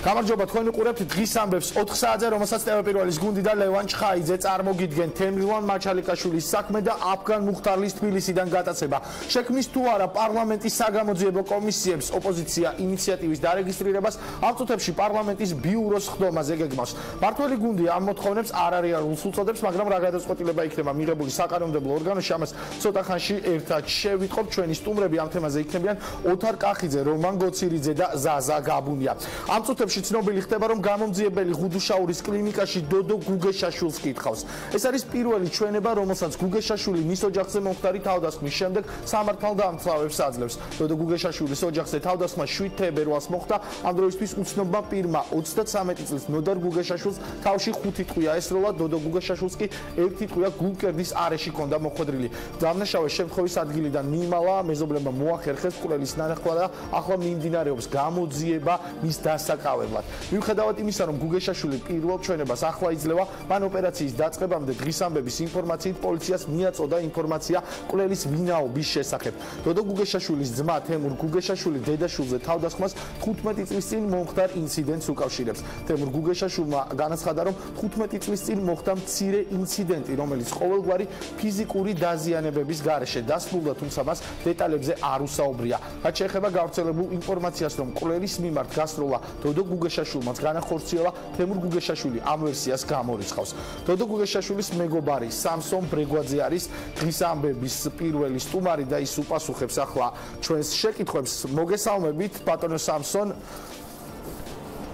გამარჯობა, თქვენ უყურებთ დღის ამბებს 4 საათზე, რომელსაც ტელეპირველის გუნდი და ლევან ჩხაიძე წარმოგიდგენ თემრილან მაჩალიკაშვილის საქმე და აფგან მუხტარლის თბილისიდან გატაცება. შექმნის თუ არა პარლამენტის საგამოძიებო კომისიებს ოპოზიცია ინიციატივის დარეგისტრირებას ამ წუთებში პარლამენტის ბიუროს ხდომაზე გეგმავს. მართველი გუნდი ამ მოთხოვნებს არ რეალურს უწოდებს, მაგრამ რა გადაწყვეტილება იქნება მიღებული საკანონმდებლო ორგანოში, ამას ცოტა ხანში ერთად შევიტყობ. ჩვენი სტუმრები ამ თემაზე იქნებიან ოთარ კახიძე, რომან გოცირიძე და ზაზა გაბუნია. ამ წუთებში ცნობილი ხდება, რომ გამომძიებელი ღუდუშაურის კლინიკაში დოდო გუგეშაშვილს კითხავს. ეს არის პირველი ჩვენება, რომელსაც გუგეშაშვილი მის ოჯახზე მომხდარი თავდასხმის შემდეგ სამართალდამცავებს აძლევს. დოდო გუგეშაშვილის ოჯახზე თავდასხმა 7 თებერვალს მოხდა. ამ დროისთვის უცნობმა პირმა 33 წლის ნოდარ გუგეშაშვილს თავში 5 ტყვია ესროლა, დოდო გუგეშაშვილს კი 1 ტყვია გულკერდის არეში ჰქონდა მოხვედრილი. დამნაშავე შემთხვევის ადგილიდან მიიმალა, მეზობლებმა მოახერხეს მკვლელის ნანახვა და ახლა მიმდინარეობს გამოძიება მის დასაკავებლად. მიუხედავად იმისა, რომ გუგეშაშვილი პირველ ჩვენებას ახლა იძლევა, მან ოპერაციის დაწყებამდე დღის ამბების ინფორმაციით პოლიციას მიაწოდა ინფორმაცია მკვლელის ვინაობის შესახებ. დოდო გუგეშაშვილის ძმა თემურ გუგეშაშვილი დედაშვილზე თავდასხმას 15 წლის წინ მომხდარ ინციდენტს უკავშირებს. თემურ გუგეშაშვილმა განაცხადა, რომ 15 წლის წინ მოხდა მცირე ინციდენტი, რომელიც ყოველგვარი ფიზიკური დაზიანებების გარეშე დასრულდა, თუმცა მას დეტალებზე არ უსაუბრია. რაც შეეხება გავრცელებულ ინფორმაციას, რომ მკვლელის მიმართ გასროლა დოდო გუგეშაშვილმაც განახორციელა, თემურ გუგეშაშვილი ამ ვერსიას გამორიცხავს. დოდო გუგეშაშვილის მეგობარი სამსონ ბრეგვაძე არის დღის ამბების პირველი სტუმარი და ის უპასუხებს ახლა ჩვენს შეკითხვებს. მოგესალმებით, ბატონო სამსონ.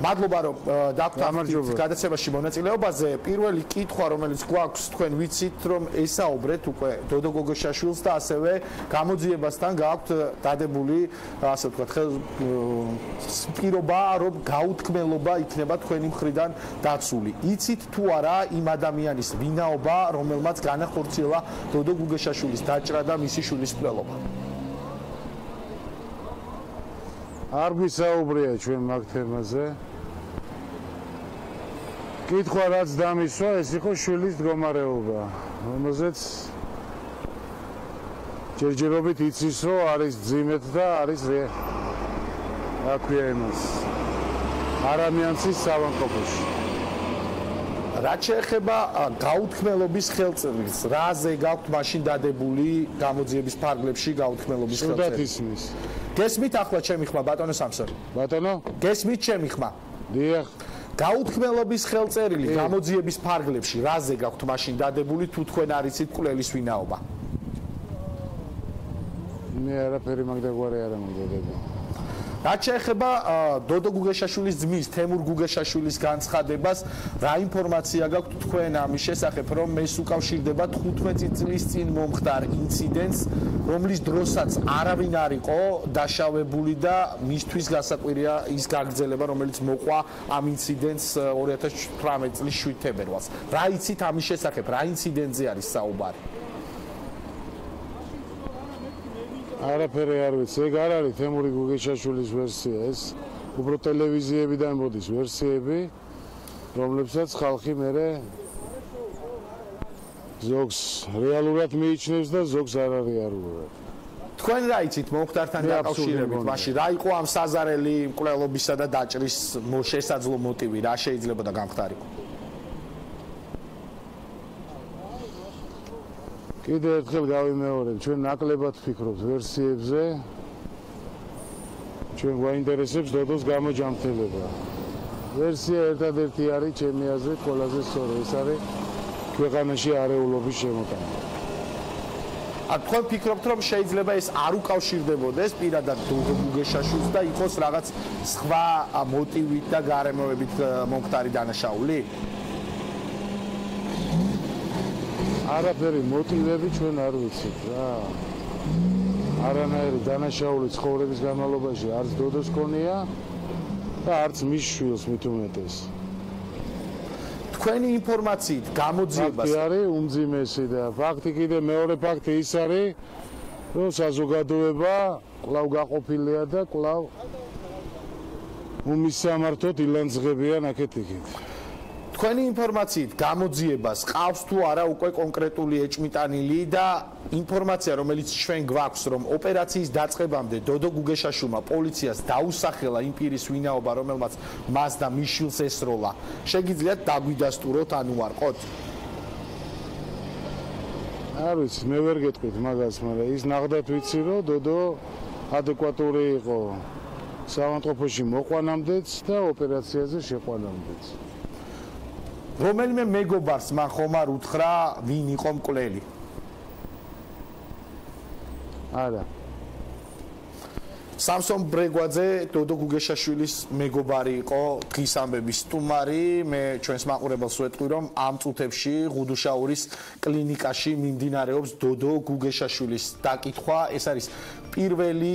მადლობა, რომ დაგვთანხმდით გადაცემაში მონაწილეობაზე. პირველი კითხვა, რომელიც გვაქვს, თქვენ ვიცით, რომ ესაუბრეთ უკვე დოდო გუგეშაშვილს და ასევე გამოძიებასთან გააქვთ დადებული, ასე ვთქვათ, პირობა, რომ გაუთქმელობა იქნება თქვენი მხრიდან დაცული. იცით თუ არა იმ ადამიანის ვინაობა, რომელმაც განახორციელა დოდო გუგეშაშვილის დაჭრა და მისი შვილის მკვლელობა? არ გვისაუბრია ჩვენ მაგ თემაზე. კითხვა რაც დამისვა, ეს იყო შვილის მდგომარეობა, რომელზეც ჯერჯერობით იცის, რომ არის ძიმეთ და არის რა ქვია იმას, არამიანცის სავანკოფოში. რაც შეეხება გაუთქმელობის ხელწერილს, რაზე გაქვთ მაშინ დადებული გამოძიების ფარგლებში გაუთქმელობის ხელწერილი? სრულად ისმის. გესმით ახლა ჩემი ხმა, ბატონო სამსონ? ბატონო? გესმით ჩემი ხმა? დიახ. გაუთქმელობის ხელწერილი გამოძიების ფარგლებში, რაზე გაქვთ მაშინ დადებული, თუ თქვენ არ იცით მკვლელის ვინაობა? მე არაფერი მაგდაგვარი არ ამბობდები. რაც შეეხება დოდო გუგეშაშვილის ძმის თემურ გუგეშაშვილის განცხადებას, რა ინფორმაცია გაქვთ თქვენ ამის შესახებ, რომ ეს უკავშირდება 15 წლის წინ მომხდარ ინციდენტს, რომლის დროსაც არავინ არ იყო დაშავებული და მისთვის გასაკვირია ის გაგრძელება, რომელიც მოყვა ამ ინციდენტს 2018 წლის 7 თებერვალს. რა იცით ამის შესახებ, რა ინციდენტზე არის საუბარი? არაფერი არ ვიცი, ეგ არ არის თემური გუგეშაშვილის ვერსია, ეს უფრო ტელევიზიებიდან მოდის ვერსიები, რომლებსაც ხალხი მერე ზოგს რეალურად მიიჩნევს და ზოგს არარეალურად. თქვენ რა იცით მომხდართან დაკავშირებით, მაშინ რა იყო ამ საზარელი მკვლელობისა და დაჭრის შესაძლო მოტივი, რა შეიძლება და გამხდარიყო? კიდევ ერთხელ გავიმეორებ, ჩვენ ნაკლებად ვფიქრობთ ვერსიებზე. ჩვენ გვაინტერესებს დოდოს გამოჯამრთელება. ვერსია ერთადერთი არის ჩემი აზრით ყველაზე სწორი, ეს არის ქვეყანაში არეულობის შემოტანა. თქვენ ფიქრობთ, რომ შეიძლება ეს არ უკავშირდებოდეს პირადად დოდო გუგეშაშვილს და იყოს რაღაც სხვა მოტივით და გარემოებით მომხდარი დანაშაული? არაფერი მოტივები ჩვენ არ ვიცით რა. არანაირი დანაშაული ცხოვრების განმავლობაში არც დოდოს ქონია და არც მის შვილს მით უმეტეს. თქვენი ინფორმაციით გამოძიებას ფაქტი არის უმძიმესი და ფაქტი კიდე მეორე ფაქტი ის არის, რომ საზოგადოება კვლავ გაყოფილია და კვლავ უმისამართოდ ილანძღებიან აქეთ-იქით. თქვენი ინფორმაციით გამოძიებას ყავს თუ არა უკვე კონკრეტული ეჭმიტანილი და ინფორმაცია რომელიც ჩვენ გვაქვს რომ ოპერაციის დაწყებამდე დოდო გუგეშაშვილმა პოლიციას დაუსახელა იმ პირის ვინაობა რომელმაც მას და მის შვილს ესროლა შეგიძლიათ დაგვიდასტუროთ ან უარყოთ არ ვიცი მე ვერ გეტყვით მაგას მაგრამ ის ნახდათ ვიცი რომ დოდო ადეკვატური იყო საავადმყოფოში მოყვანამდეც და ოპერაციაზე შეყვანამდეც რომელიმე მეგობარს მან ხომ არ უთხრა ვინ იყო მკვლელი არა სამსონ ბრეგვაძე დოდო გუგეშაშვილის მეგობარი იყო დღის ამბების სტუმარი მე ჩვენს მაყურებელს ვეთქვი რომ ამ წუთებში ღუდუშაურის კლინიკაში მიმდინარეობს დოდო გუგეშაშვილის დაკითხვა ეს არის პირველი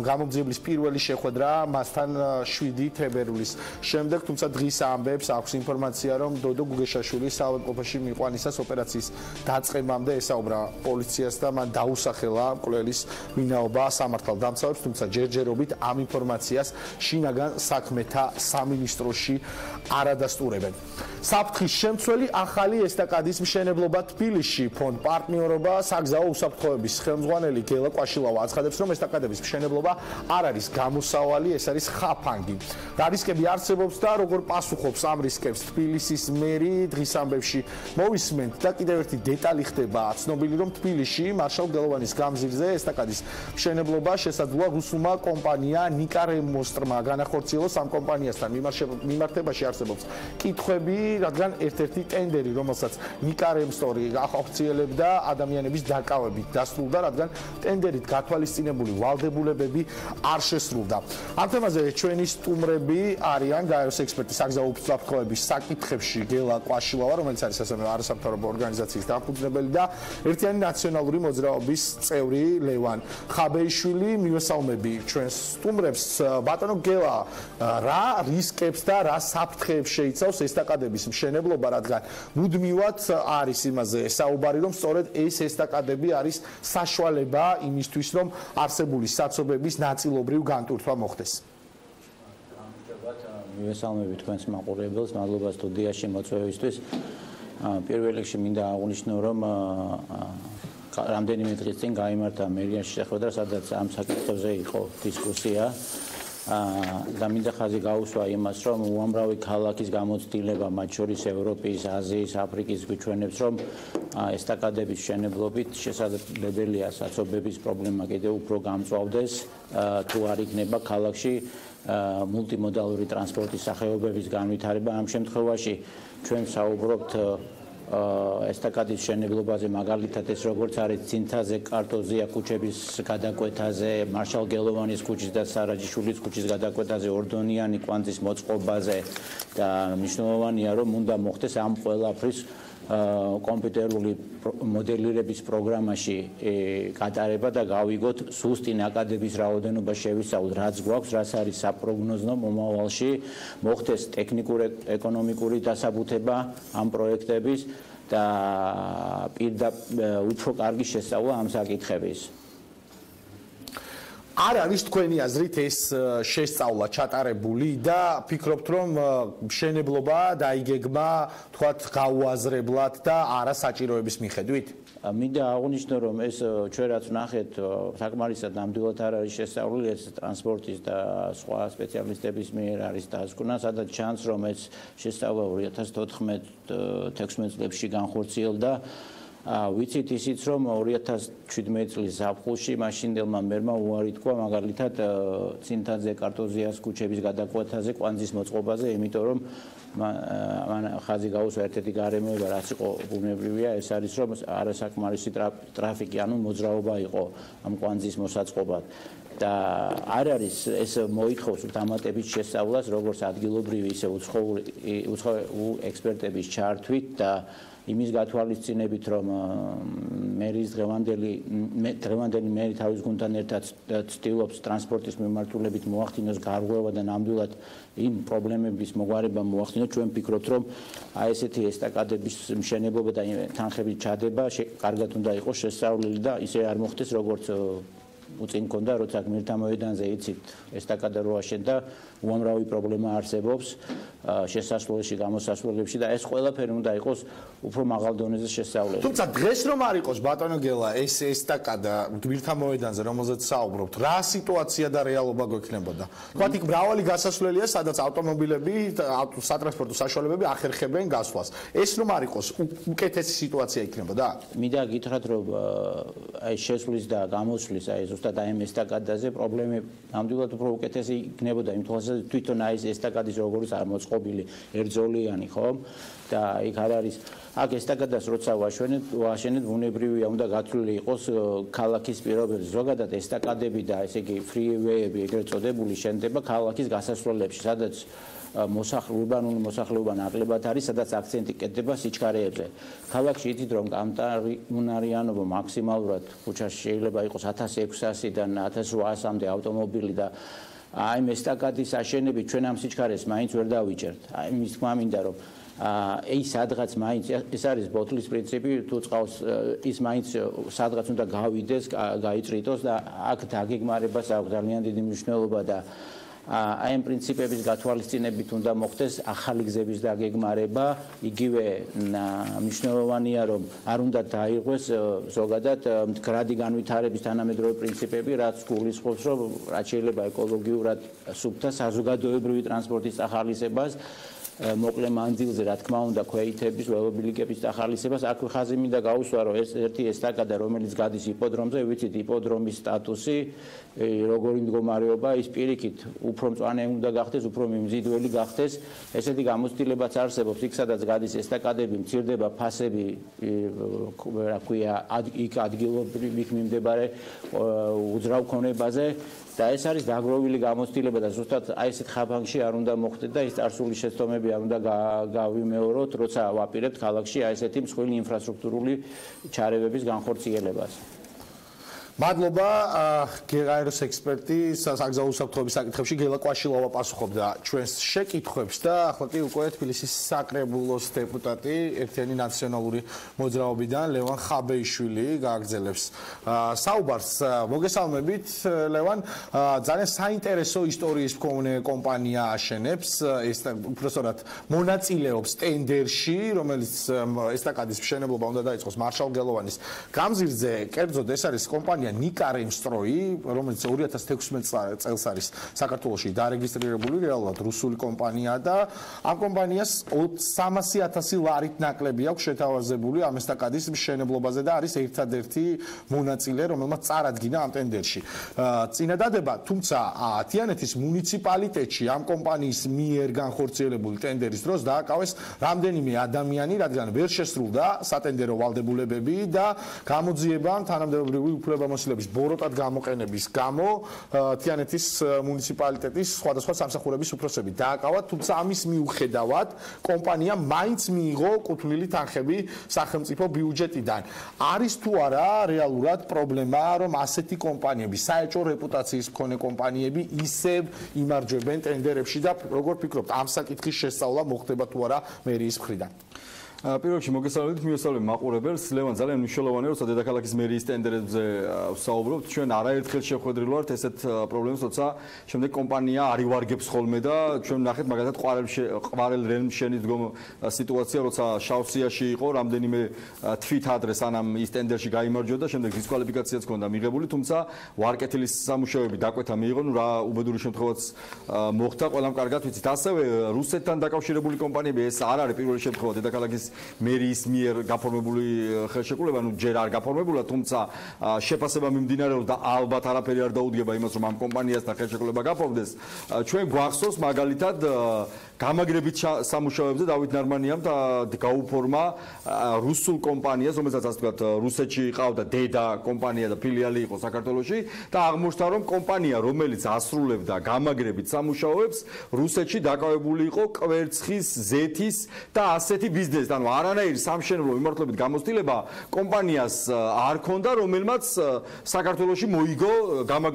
გამომძიებლის პირველი შეხვედრა მასთან 7 თებერვლის შემდეგ თუმცა დღის ამბებს აქვს ინფორმაცია რომ დოდო გუგეშაშვილის საავადმყოფოში მიყვანისას ოპერაციის დაწყებამდე ესაუბრა პოლიციას და მან დაუსახელა მკვლელის ვინაობა სამართალდამცავებს თუმცა ჯერჯერობით ამ ინფორმაციას შინაგან საქმეთა სამინისტროში არადასტურებენ საფრთხის შემცველი ახალი ესტაკადის მშენებლობა თბილისში ფონდ პარტნიორობა საგზაო უსაფრთხოების ხელმძღვანელი გელა კვაშილავა აცხადებს რომ ესტაკადების მშენებლობა არ არის გამოსავალი ეს არის ხაფანგი რა რისკები არსებობს და როგორ პასუხობს ამ რისკებს თბილისის მერი დღის ამბებში მოვისმენთ და კიდევ ერთი დეტალი ხდება ცნობილი რომ თბილისში მარშალ გელოვანის გამზირზე ესტაკადის მშენებლობა შესაძლოა რუსულმა კომპანია ნიკარემოსტრმა განახორციელოს ამ კომპანიასთან მიმართებაში არსებობს კითხვები რადგან ერთ-ერთი ტენდერი რომელსაც ნიკარემსტორი ახორციელებდა ადამიანების დაკავებით დასრულდა რადგან ტენდერით გათვალისწინებული ვალდებულებები არ შესრულდა ამ თემაზე ჩვენი სტუმრები არიან გაეროს ექსპერტი საგზაო უსაფრთხოების საკითხებში გელა კვაშილავა რომელიც არის ასევე არასამთავრობო ორგანიზაციის დამფუძნებელი და ერთიანი ნაციონალური მოძრაობის წევრი ლევან ხაბეიშვილი მივესალმები ჩვენს სტუმრებს ბატონო გელა რა რისკებს და რა საფრთხეებს შეიცავს ესტაკადების მშენებლობა რადგან მუდმივად არის იმაზე საუბარი რომ სწორედ ეს ესტაკადები არის საშუალება იმისთვის რომ არსებული საცობების ნაწილობრივ განტვირთვა მოხდეს მივესალმები თქვენს მაყურებელს მადლობა სტუდიაში მოწვევისთვის პირველ რიგში მინდა აღვნიშნო რომ რამდენიმე დღის წინ გაიმართა მერიაში შეხვედრა სადაც ამ საკითხებზე იყო დისკუსია და მინდა ხაზი გაუსვა იმას რომ უამრავი ქალაქის გამოცდილება მათ შორის ევროპის, აზიის, აფრიკის გვიჩვენებს რომ ესტაკადების მშენებლობით შესაძლებელია საცობების პრობლემა კიდევ უფრო გამწვავდეს თუ არ იქნება ქალაქში მულტიმოდალური ტრანსპორტის სახეობების განვითარება ამ შემთხვევაში ჩვენ საუბრობთ ესტაკადის მშენებლობაზე მაგალითად ეს როგორც არის ცინთაზე, კარტოზია ქუჩების გადაკვეთაზე, მარშალ გელოვანის ქუჩის და სარაჯიშვილის ქუჩის გადაკვეთაზე, ორდონიანი კვანძის მოწყობაზე და მნიშვნელოვანია რომ უნდა მოხდეს ამ ყველაფრის კომპიუტერული მოდელირების პროგრამაში გატარება და გავიგოთ სუსტი ნაკადების რაოდენობა შევისწავლოთ რაც გვაქვს, რაც არის საპროგნოზო მომავალში, მოხდეს ტექნიკური ეკონომიკური დასაბუთება ამ პროექტების და პირდაპირ უფრო კარგი შესწავლა ამ საკითხების. არ არის თქვენი აზრით ეს შესწავლა ჩატარებული და ფიქრობთ რომ მშენებლობა დაიგეგმა თქვათ გაუაზრებლად და არა საჭიროების მიხედვით? მინდა აღვნიშნო რომ ეს ჩვენ რაც ვნახეთ საკმარისად ნამდვილად არ არის შესწავლილი ეს ტრანსპორტის და სხვა სპეციალისტების მიერ არის დასკვნა სადაც ჩანს რომ ეს შესწავლა 2014-16 წლებში განხორციელდა ვიცით ისიც რომ 2017 წლის ზაფხულში მაშინდელმა მერმა უარი თქვა მაგალითად ცინთაძე კარტოზიას ქუჩების გადაკვეთაზე კვანძის მოწყობაზე იმიტომ რომ ხაზი გაუსვა ერთ-ერთი გარემოება რაც იყო ბუნებრივია ეს არის რომ არასაკმარისი ტრაფიკი ანუ მოძრაობა იყო ამ კვანძის მოსაწყობად და არ არის ეს მოითხოვს დამატებით შესწავლას როგორც ადგილობრივი ისე უცხოური ექსპერტების ჩართვით და იმის გათვალისწინებით რომ მერის დღევანდელი მერი თავის გუნდთან ერთად ცდილობს ტრანსპორტის მიმართულებით მოახდინოს გარღვევა და ნამდვილად იმ პრობლემების მოგვარება მოახდინოს ჩვენ ვფიქრობთ რომ აი ესეთი ესტაკადების მშენებლობა და თანხების ჩადება კარგად უნდა იყოს შესწავლილი და ისე არ მოხდეს როგორც უწინ ქონდა როცა გმირთა მოედანზე იცით ესტაკადა რო აშენდა უამრავი პრობლემა არსებობს შესასვლელში, გამოსასვლელებში და ეს ყველაფერი უნდა იყოს უფრო მაღალ დონეზე შესწავლილი. თუმცა დღეს რომ არ იყოს ბატონო გელა ეს ესტაკადა გმირთა მოედანზე რომელზეც საუბრობთ, რა სიტუაცია და რეალობა გვექნებოდა? თქვათ იქ მრავალი გასასვლელია, სადაც ავტომობილები, სატრანსპორტო საშუალებები ახერხებენ გასვლას. ეს რომ არ იყოს უკეთესი სიტუაცია იქნებოდა? მინდა გითხრათ რომ აი შესვლის და გამოსვლის აი ზუსტად აი ამ ესტაკადაზე პრობლემები ნამდვილად უფრო უკეთესი იქნებოდა იმ თვალსაზრისით თვითონ აი ეს ესტაკადის როგორც არ მოწყობილი ერთზოლიანი ხომ და იქ არ არის აქ ესტაკადას როცა ვაშენეთ ბუნებრივია უნდა გათვლილი იყოს ქალაქის პირობებში ზოგადად ესტაკადები და ესე იგი ფრიუეიები ეგრეთ წოდებული შენდება ქალაქის გასასვლელებში სადაც urbanული მოსახლეობა ნაკლებად არის, სადაც აქცენტი კეთდება სიჩქარეებზე. ქალაქში იცით რომ გამტარუნარიანობა მაქსიმალურად ქუჩაში შეიძლება იყოს 1600-დან 1800-მდე ავტომობილი და აი ესტაკადის აშენებით ჩვენ ამ სიჩქარეს მაინც ვერ დავიჭერთ. აი მის თქმა მინდა რომ ის სადღაც მაინც ეს არის ბოთლის პრინციპი თუ წყავს ის მაინც სადღაც უნდა გავიდეს, გაიწრიტოს და აქ დაგეგმარებას აქვს ძალიან დიდი მნიშვნელობა და აი ამ პრინციპების გათვალისწინებით უნდა მოხდეს ახალი გზების დაგეგმარება, იგივე მნიშვნელოვანია რომ არ უნდა დაიღოს ზოგადად მდგრადი განვითარების თანამედროვე პრინციპები, რაც გულისხმობს რომ რაც შეიძლება ეკოლოგიურად სუფთა საზოგადოებრივი ტრანსპორტის ახალისებას მოკლე მანძილზე რა თქმა უნდა ქვეითების ველობილიკების ახალისებას აქ ხაზი მინდა გაუსვა რომ ეს ერთი ესტაკადა რომელიც გადის იპოდრომზე ვიცით იპოდრომის სტატუსი როგორი მდგომარეობა ის პირიქით უფრო მწვანე უნდა გახდეს უფრო მიმზიდველი გახდეს ესეთი გამოცდილებაც არსებობს იქ სადაც გადის ესტაკადები მცირდება ფასები რა ქვია იქ ადგილობრივ იქ მიმდებარე უძრავ ქონებაზე და ეს არის დაგროვილი გამოცდილება და ზუსტად აი ესეთ ხაბანგში არ უნდა მოხდეს და ის წარსული შეცდომები არ უნდა გავიმეოროთ, როცა ვაპირებთ ქალაქში აი ესეთი მსხვილი ინფრასტრუქტურული ჩარევების განხორციელებას. მადლობა გეღაეროს ექსპერტი საგზაო უსაფრთხოების საკითხებში გელა კვაშილავა პასუხობდა ჩვენს შეკითხვებს და ახლა კი უკვე თბილისის საკრებულოს დეპუტატი ერთიანი ნაციონალური მოძრაობიდან ლევან ხაბეიშვილი გააგრძელებს საუბარს. მოგესალმებით ლევან, ძალიან საინტერესო ისტორიის მქონე კომპანია აშენებს, უпростоრად მონაწილეობს ტენდერში, რომელიც ესტაკადის მშენებლობა უნდა დაიწყოს მარშალ გელოვანის გამზირზე. კერძოდ ეს არის კომპანია ნიკარემსტროი, რომელიც 2016 წელს არის საქართველოში დარეგისტრირებული რეალურად რუსული კომპანიაა და ამ კომპანიას 300,000 ლარით ნაკლები აქვს შეთავაზებული ამ ესტაკადის მშენებლობაზე და არის ერთადერთი მონაწილე, რომელმაც წარადგინა ამ ტენდერში. წინადადება, თუმცა თიანეთის მუნიციპალიტეტში ამ კომპანიის მიერ განხორციელებული ტენდერის დროს დააკავეს რამდენიმე ადამიანი, რადგან ვერ შესრულდა სატენდერო ვალდებულებები და გამოძიებამ თანამდებობრივი უფლებამოსილების ბოროტად გამოყენების გამო თიანეთის მუნიციპალიტეტის სხვადასხვა სამსახურების უფროსები დააკავათ, თუმცა ამის მიუხედავად კომპანია მაინც მიიღო კუთვნილი თანხები სახელმწიფო ბიუჯეტიდან. არის თუ არა რეალურად პრობლემა, რომ ასეთი კომპანიები, საეჭვო რეპუტაციის მქონე კომპანიები ისევ იმარჯვებენ ტენდერებში და როგორ ფიქრობთ, ამ საკითხის შესწავლა მოხდება თუ არა მერიის მხრიდან? პირველ რიგში მოგესალმებით მიესალმებ მაყურებელს. ლევან, ძალიან მნიშვნელოვანია, როცა დედაქალაქის მერიის ტენდერებზე ვსაუბრობთ, ჩვენ არაერთხელ შევხვედრილი ვართ ესეთ პრობლემებს, როცა შემდეგ კომპანია არ ივარგებს ხოლმე და ჩვენ ნახეთ მაგალითად ყვარელ რელმშენის სიტუაცია, როცა შავსიაში იყო, რამდენიმე თვით ადრე სანამ ის ტენდერში გაიმარჯვა და შემდეგ დისკვალიფიკაციაც ჰქონდა მიღებული, თუმცა ვარკეთილის სამუშაოები დაკვეთა მიიღო, ნუ რა უბედური შემთხვევაც მოხდა, ყველამ კარგად ვიცით. ასევე რუსეთთან დაკავშირებული კომპანიები, ეს არ არის პირველი შემთხვევა დედაქალაქის მერიის მიერ გაფორმებული ხელშეკრულება, ნუ ჯერ არ გაფორმებულა, თუმცა შეფასება მიმდინარეობს და ალბათ არაფერი არ დაუდგება იმას, რომ ამ კომპანიასთან ხელშეკრულება გაფორმდეს. ჩვენ გვახსოვს მაგალითად გამაგრებით სამუშაოებზე დავით ნარმანიამ და გაუფორმა რუსულ კომპანიას, რომელსაც ასე ვთქვათ, რუსეთში ყავდა დედა კომპანია და ფილიალი იყო საქართველოში და აღმოჩნდა, რომ კომპანია, რომელიც ასრულებდა გამაგრებით სამუშაოებს, რუსეთში დაკავებული იყო კვერცხის, ზეთის და ასეთი ბიზნესით. ანუ არანაირი სამშენებლო მიმართულებით გამოცდილება კომპანიას არ ქონდა, რომელმაც საქართველოში მოიგო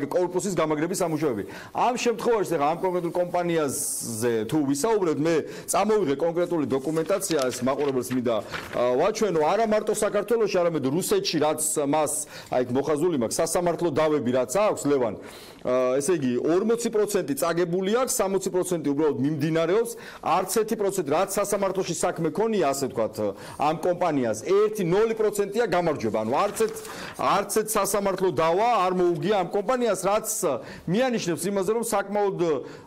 კორპუსის გამაგრების სამუშაოები. ამ შემთხვევაში ახლა ამ კონკრეტულ კომპანიაზე თუ ვისაუბრებთ, მე წამოვიღე კონკრეტული დოკუმენტაცია, ეს მაყურებელს მინდა ვაჩვენო, არა მარტო საქართველოში, არამედ რუსეთში, რაც მას აი მოხაზული მაქვს, სასამართლო დავები რაც აქვს, ლევან, ესე იგი 40% წაგებული აქვს, 60% უბრალოდ მიმდინარეობს, არც 1% რაც სასამართლოში საქმე ქონია, ასე ვთქვათ, ამ კომპანიას 1-0%-ია გამარჯვება. ანუ არც ერთ სასამართლო დავა არ მოუგია ამ კომპანიას, რაც მიანიშნებს იმაზე, რომ საკმაოდ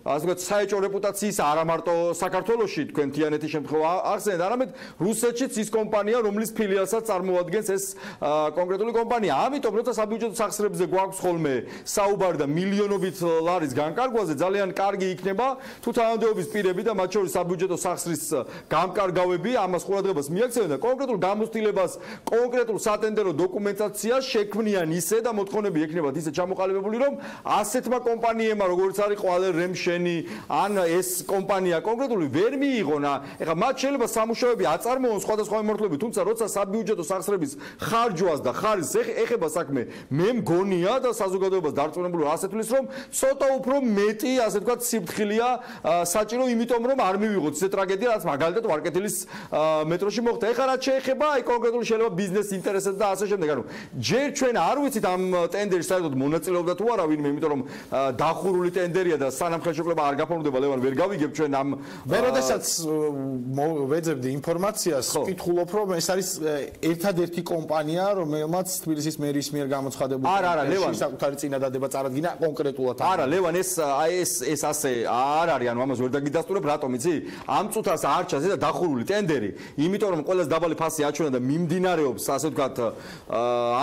ასე ვთქვათ, საეჭვო რეპუტაციის არა მარტო საქართველოში თქვენ თიანეთის შემთხვევა ახსენეთ, არამედ რუსეთშიც ის კომპანია, რომლის ფილიალსაც წარმოადგენს ეს კონკრეტული კომპანია. ამიტომ როცა საბიუჯეტო სახსრებზე გვაქვს ხოლმე საუბარი და მილიონობით ლარის განკარგვაზე, ძალიან კარგი იქნება თუ თანამდებობის პირები და მათ შორის საბიუჯეტო სახსრის გამკარგავები ამას ყურადღებას მიაქცევენ და კონკრეტულ გამოცდილებას, კონკრეტულ სატენდერო დოკუმენტაციას შექმნიან ისე და მოთხოვნები ექნებათ ისე ჩამოყალიბებული, რომ ასეთმა კომპანიებმა, როგორც არის ყვალე რემშენი, ან ეს კომპანია კონკრეტული ვერ მიიღონ. ეხლა მათ შეიძლება სამუშაოები აწარმოონ სხვადასხვა მიმართულებით, თუმცა როცა საბიუჯეტო სახსრების ხარჯვას და ხარჯს ეხება საქმე, მე მგონია და საზოგადოებას დარწმუნებული ასეთ თulis რომ ცოტა უფრო მეტი, ასე ვთქვათ, სიფრთხილეა საჭირო, იმიტომ რომ არ მივიღოთ ისე ტრაგედია, რაც მაგალითად ვარკეთილის მეტროში მოხდა. ეხლა რაც შეეხება აი კონკრეტული შეიძლება ბიზნეს ინტერესებს და ასე შემდეგ. ანუ ჯერ ჩვენ არ ვიცით ამ ტენდერში საერთოდ მონაწილეობდა თუ არა ვინმე, იმიტომ რომ დახურული ტენდერია და სანამ ხელშეკრულება არ გაფორმდება, ლევან ვერ გავიგებ ჩვენ ამ მე როდესაც ვეძებდი ინფორმაციას, ვკითხულობ რომ ეს არის ერთადერთი კომპანია, რომელმაც თბილისის მერის მიერ გამოცხადებული საკუთარი წინადადება წარადგინა კონკრეტულად. არა, ლევან, ეს ასე არ არის, ანუ ამას ვერ დაგიდასტურებ, რატომ იცი? ამ წუთას არ ჩანს და დახურული ტენდერი, იმიტომ რომ ყველას დაბალი ფასი აჩვენა და მიმდინარეობს, ასე ვთქვათ,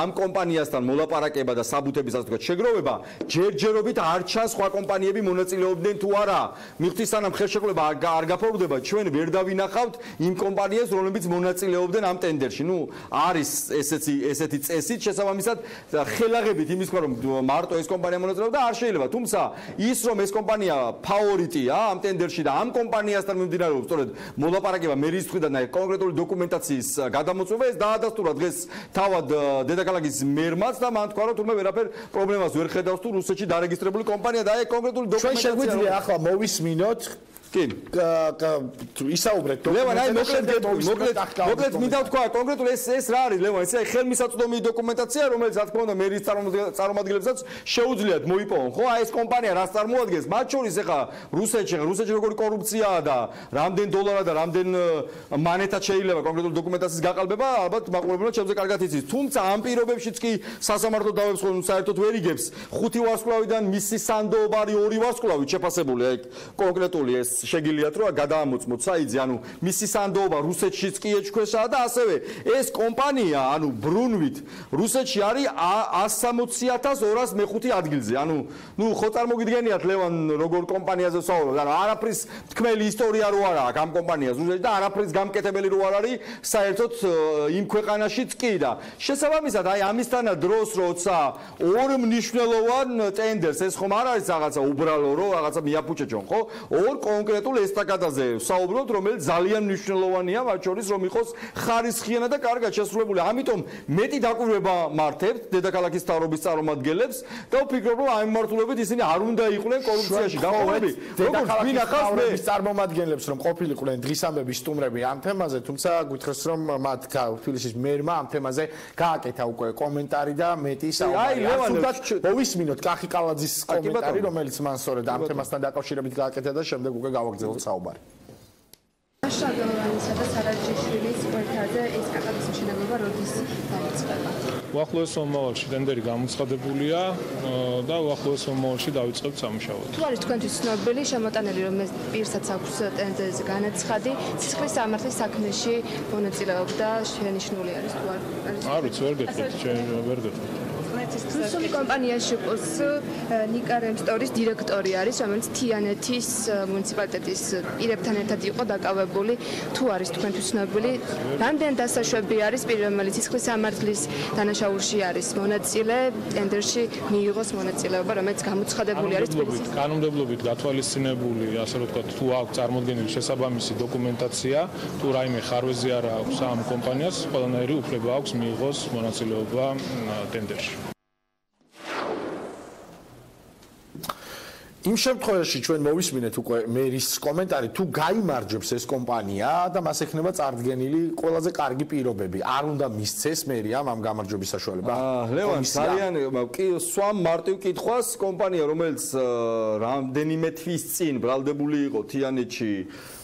ამ კომპანიასთან მოლაპარაკება და საბუთების, ასე ვთქვათ, შეგროვება, ჯერჯერობით არ ჩანს სხვა კომპანიები მონაწილეობდნენ თუ არა. მიხდის სანამ ხელშეკრულება არ გაფორმდება, ჩვენ ვერ დავინახავთ იმ კომპანიებს, რომლებიც მონაწილეობდნენ ამ ტენდერში. ნუ არის ესეთი წესით შესაბამისად ხელაღებით იმის თქვა რომ მარტო ეს კომპანია მონაწილეობდა არ შეიძლება. თუმცა ის რომ ეს კომპანია ფავორიტია ამ ტენდერში და ამ კომპანიასთან მიმდინარეობს სწორედ მოლაპარაკება მერის მხრიდან და კონკრეტული დოკუმენტაციის გადამოწმება, ეს დაადასტურა დღეს თავად დედაქალაქის მერმაც და მან თქვა რომ თურმე ვერაფერ პრობლემას ვერ ხედავს თუ რუსეთში დარეგისტრირებული კომპანია და აი კონკრეტული დოკუმენტაცია ჩვენ შეგვიძლია ახლა მოვისმინოთ კი ისაუბრეთ ლევან აი მოკლედ მინდა ვთქვა კონკრეტულად ეს რა არის ლევან ეს ხელმისაწვდომი დოკუმენტაცია რომელიც რა თქმა უნდა მერის წარმომადგენლებსაც შეუძლიათ მოიპოვონ ხო აი ეს კომპანია რას წარმოადგენს მათ შორის ეხა რუსეთში როგორი კორუფციაა და რამდენ დოლარად და რამდენ მონეტად შეიძლება კონკრეტული დოკუმენტაციის გაყალბება ალბათ მაყურებელმა ჩემზე კარგად იცის თუმცა ამ პირობებშიც კი სასამართლო დავებს ხოლმე საერთოდ ვერ იგებს 5 ვარსკვლავიდან მისი სანდოობა არის 2 ვარსკვლავით შეფასებული აი კონკრეტული ეს შეგიძლიათ რომ გადაამოწმოთ საიძე ანუ მისი სანდოობა რუსეთშიც კი ეჩქვესა და ასევე ეს კომპანია ანუ ბრუნვით რუსეთში არის 160,205 ადგილზე ანუ ნუ ხო წარმოგიდგენიათ ლევან როგორ კომპანიაზე ვსაუბრობ ანუ არაფრის თქმელი ისტორია რო არა აქ ამ კომპანიას რუსეთში და არაფრის გამკეთებელი რო არ არის საერთოდ იმ ქვეყანაშიც კი და შესაბამისად აი ამისთანა დროს როცა ორ მნიშვნელოვან ტენდერს ეს ხომ არ არის რაღაცა უბრალო რო რაღაცა მიაფუჭეჭონ ხო ორ კონკრეტულ ესტაკადაზე ვსაუბრობთ რომელიც ძალიან მნიშვნელოვანია მათ შორის რომ იყოს ხარისხიანი და კარგად შესრულებული ამიტომ მეტი დაკვირვება მართებთ დედაქალაქის თავრობის წარმომადგენლებს და ვფიქრობ რომ ამ მიმართულებით ისინი არ უნდა იყვნენ კორუფციაში გაყოლები როგორც ვინახავს მე წარმომადგენლებს რომ ყოფილიყვნენ დღისამბების სტუმრები ამ თემაზე თუმცა გითხრას რომ მათ თბილისის მერმა ამ თემაზე გააკეთა უკვე კომენტარი და მეტი საუბარი თუნდაც მოვისმინოთ კახი კალაძის კომენტარი რომელიც მან სწორედ ამ თემასთან დაკავშირებით გააკეთა და შემდეგ უკვე გავაგრძელოთ საუბარი. შაგალანისა და სარაჯიშვილის პროექტზე ეს კატალოგის მშენებლობა როდის დაიწყება? უახლოეს მომავალში ტენდერი გამოცხადებულია და უახლოეს მომავალში დავიწყებთ სამუშაოდ. თუ არის თქვენთვის ცნობილი შემოტანილი რომ ეს პირსაც აქვს ტენდერზე განაცხადი, ციხრის სამართლის საქმეში მონაწილეობდა შენიშნული არის თუ არ არის? არ ვიცი, ვერ გეტყვით, ვერ გეტყვით. რუსული კომპანია შპოს ნიკა რემსტორის დირექტორი არის, რომელიც თიანეთის მუნიციპალიტეტის პირებთან ერთად იყო დაკავებული, თუ არის თქვენთვის ცნობილი, რამდენ დასაშვები არის პირი, რომელიც ციხრის სამართლის დანაშაულში არის მონაწილე, ტენდერში მიიღოს მონაწილეობა, რომელიც გამოცხადებული არის თბილისის. კანონმდებლობით გათვალისწინებული, ასე რომ ვთქვათ, თუ აქვს წარმოდგენილი შესაბამისი დოკუმენტაცია, თუ რაიმე ხარვეზი არ აქვს ამ კომპანიას, ყველანაირი უფლება აქვს მიიღოს მონაწილეობა ტენდერში. იმ შემთხვევაში ჩვენ მოვისმინეთ უკვე მერის კომენტარი, თუ გაიმარჯვებს ეს კომპანია და მას ექნება წარდგენილი ყველაზე კარგი პირობები. არ უნდა მისცეს მერიამ ამ გამარჯვების საშუალება. ლევან, ძალიან სვამ მარტივ კითხვას, კომპანია, რომელიც რამდენიმე თვის წინ ბრალდებული იყო თიანეთში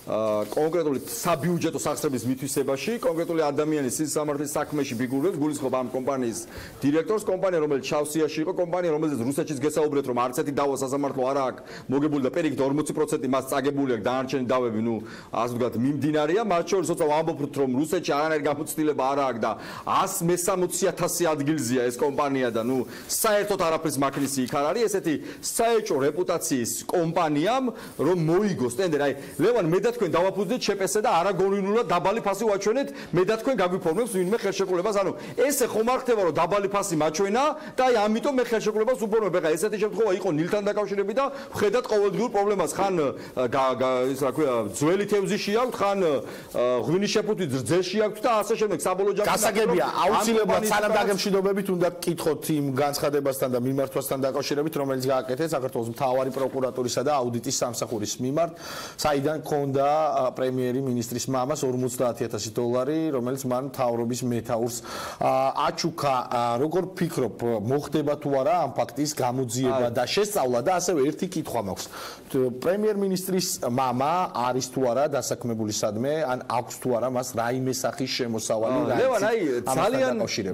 კონკრეტული საბიუჯეტო სახსრების მითვისებაში, კონკრეტული ადამიანის სისამართლის საქმეში ფიგურებს, გულისხმობ ამ კომპანიის დირექტორს, კომპანია, რომელიც შავსიაში იყო, კომპანია, რომელიც რუსეთშიც გესაუბრეთ, რომ არც ერთი დავა სასამართლო არ აქვს მოგებული და პირიქით 40% მას წაგებული აქვს, დანარჩენი დავები, ასე ვთქვათ, მიმდინარეა, მათ შორის როცა ვამბობთ, რომ რუსეთში არანაირი გამოცდილება არ აქვს და 160,000 ადგილზეა ეს კომპანია და საერთოდ არაფრის მაქნისი იქ არ არის, ესეთი საეჭვო რეპუტაციის კომპანიამ, რომ მოიგოს ტენდერი. აი, ლევან, მე და თქვენ დავაფუძნეთ შეპესე და არაგონიულად დაბალი ფასი ვაჩვენეთ, მე და თქვენ გაგვიფორმებს ვინმე ხელშეკრულებას, ანუ ესე ხომ არ ხდება, რომ დაბალი ფასი მაჩვენა და აი ამიტომ მე ხელშეკრულებას ვუფორმებ. ეხლა ესეთი შემთხვევა იყო ნილთან დაკავშირებით და ვხედათ ყოველდღიურ პრობლემას, ხან ის რა ქვია, ძველი თევზიში აქვს, ხან ღვინის შეფუთვით რძეში აქვს და ასე შემდეგ. საბოლოო ჯამში გასაგებია, აუცილებლად სანამ დაგემშვიდობებით უნდა გკითხოთ იმ განცხადებასთან და მიმართვასთან დაკავშირებით, რომელიც გააკეთეს საქართველოს მთავარი პროკურატურისა და აუდიტის სამსახურის მიმართ, საიდან ქონდა პრემიერი მინისტრის მამას $50,000, რომელიც მან მთავრობის მეთაურს აჩუქა. როგორ ფიქრობ, მოხდება თუ არა ამ ფაქტის გამოძიება და შესწავლა და ასევე ერთი კითხვა მაქვს. პრემიერ-მინისტრის მამა არის თუ არა დასაქმებული სადმე, ან აქვს თუ არა მას რაიმე სახის შემოსავალი ლევან, აი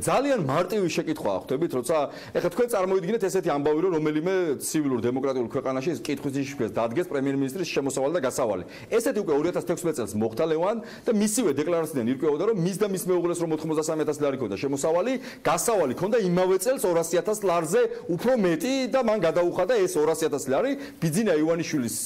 ძალიან მარტივი შეკითხვაა ხვდებით, როცა ეხლა თქვენ წარმოიდგინეთ ესეთი ამბავი, რომ რომელიმე ცივილურ დემოკრატიულ ქვეყანაში ეს კითხვის ნიშნებს დადგეს პრემიერ-მინისტრის შემოსავალი და გასავალი. ესეთი უკვე 2016 წელს მოხდა ლევან და მისივე დეკლარაციიდან ირკვეოდა, რომ მის და მის მეუღლეს რომ 93,000 ლარი ქონდა შემოსავალი, გასავალი ქონდა იმავე წელს 200,000 ლარზე უფრო მეტი და მან გადაუხადა ეს 200,000 ლარი ბიძინა ივანიშვილის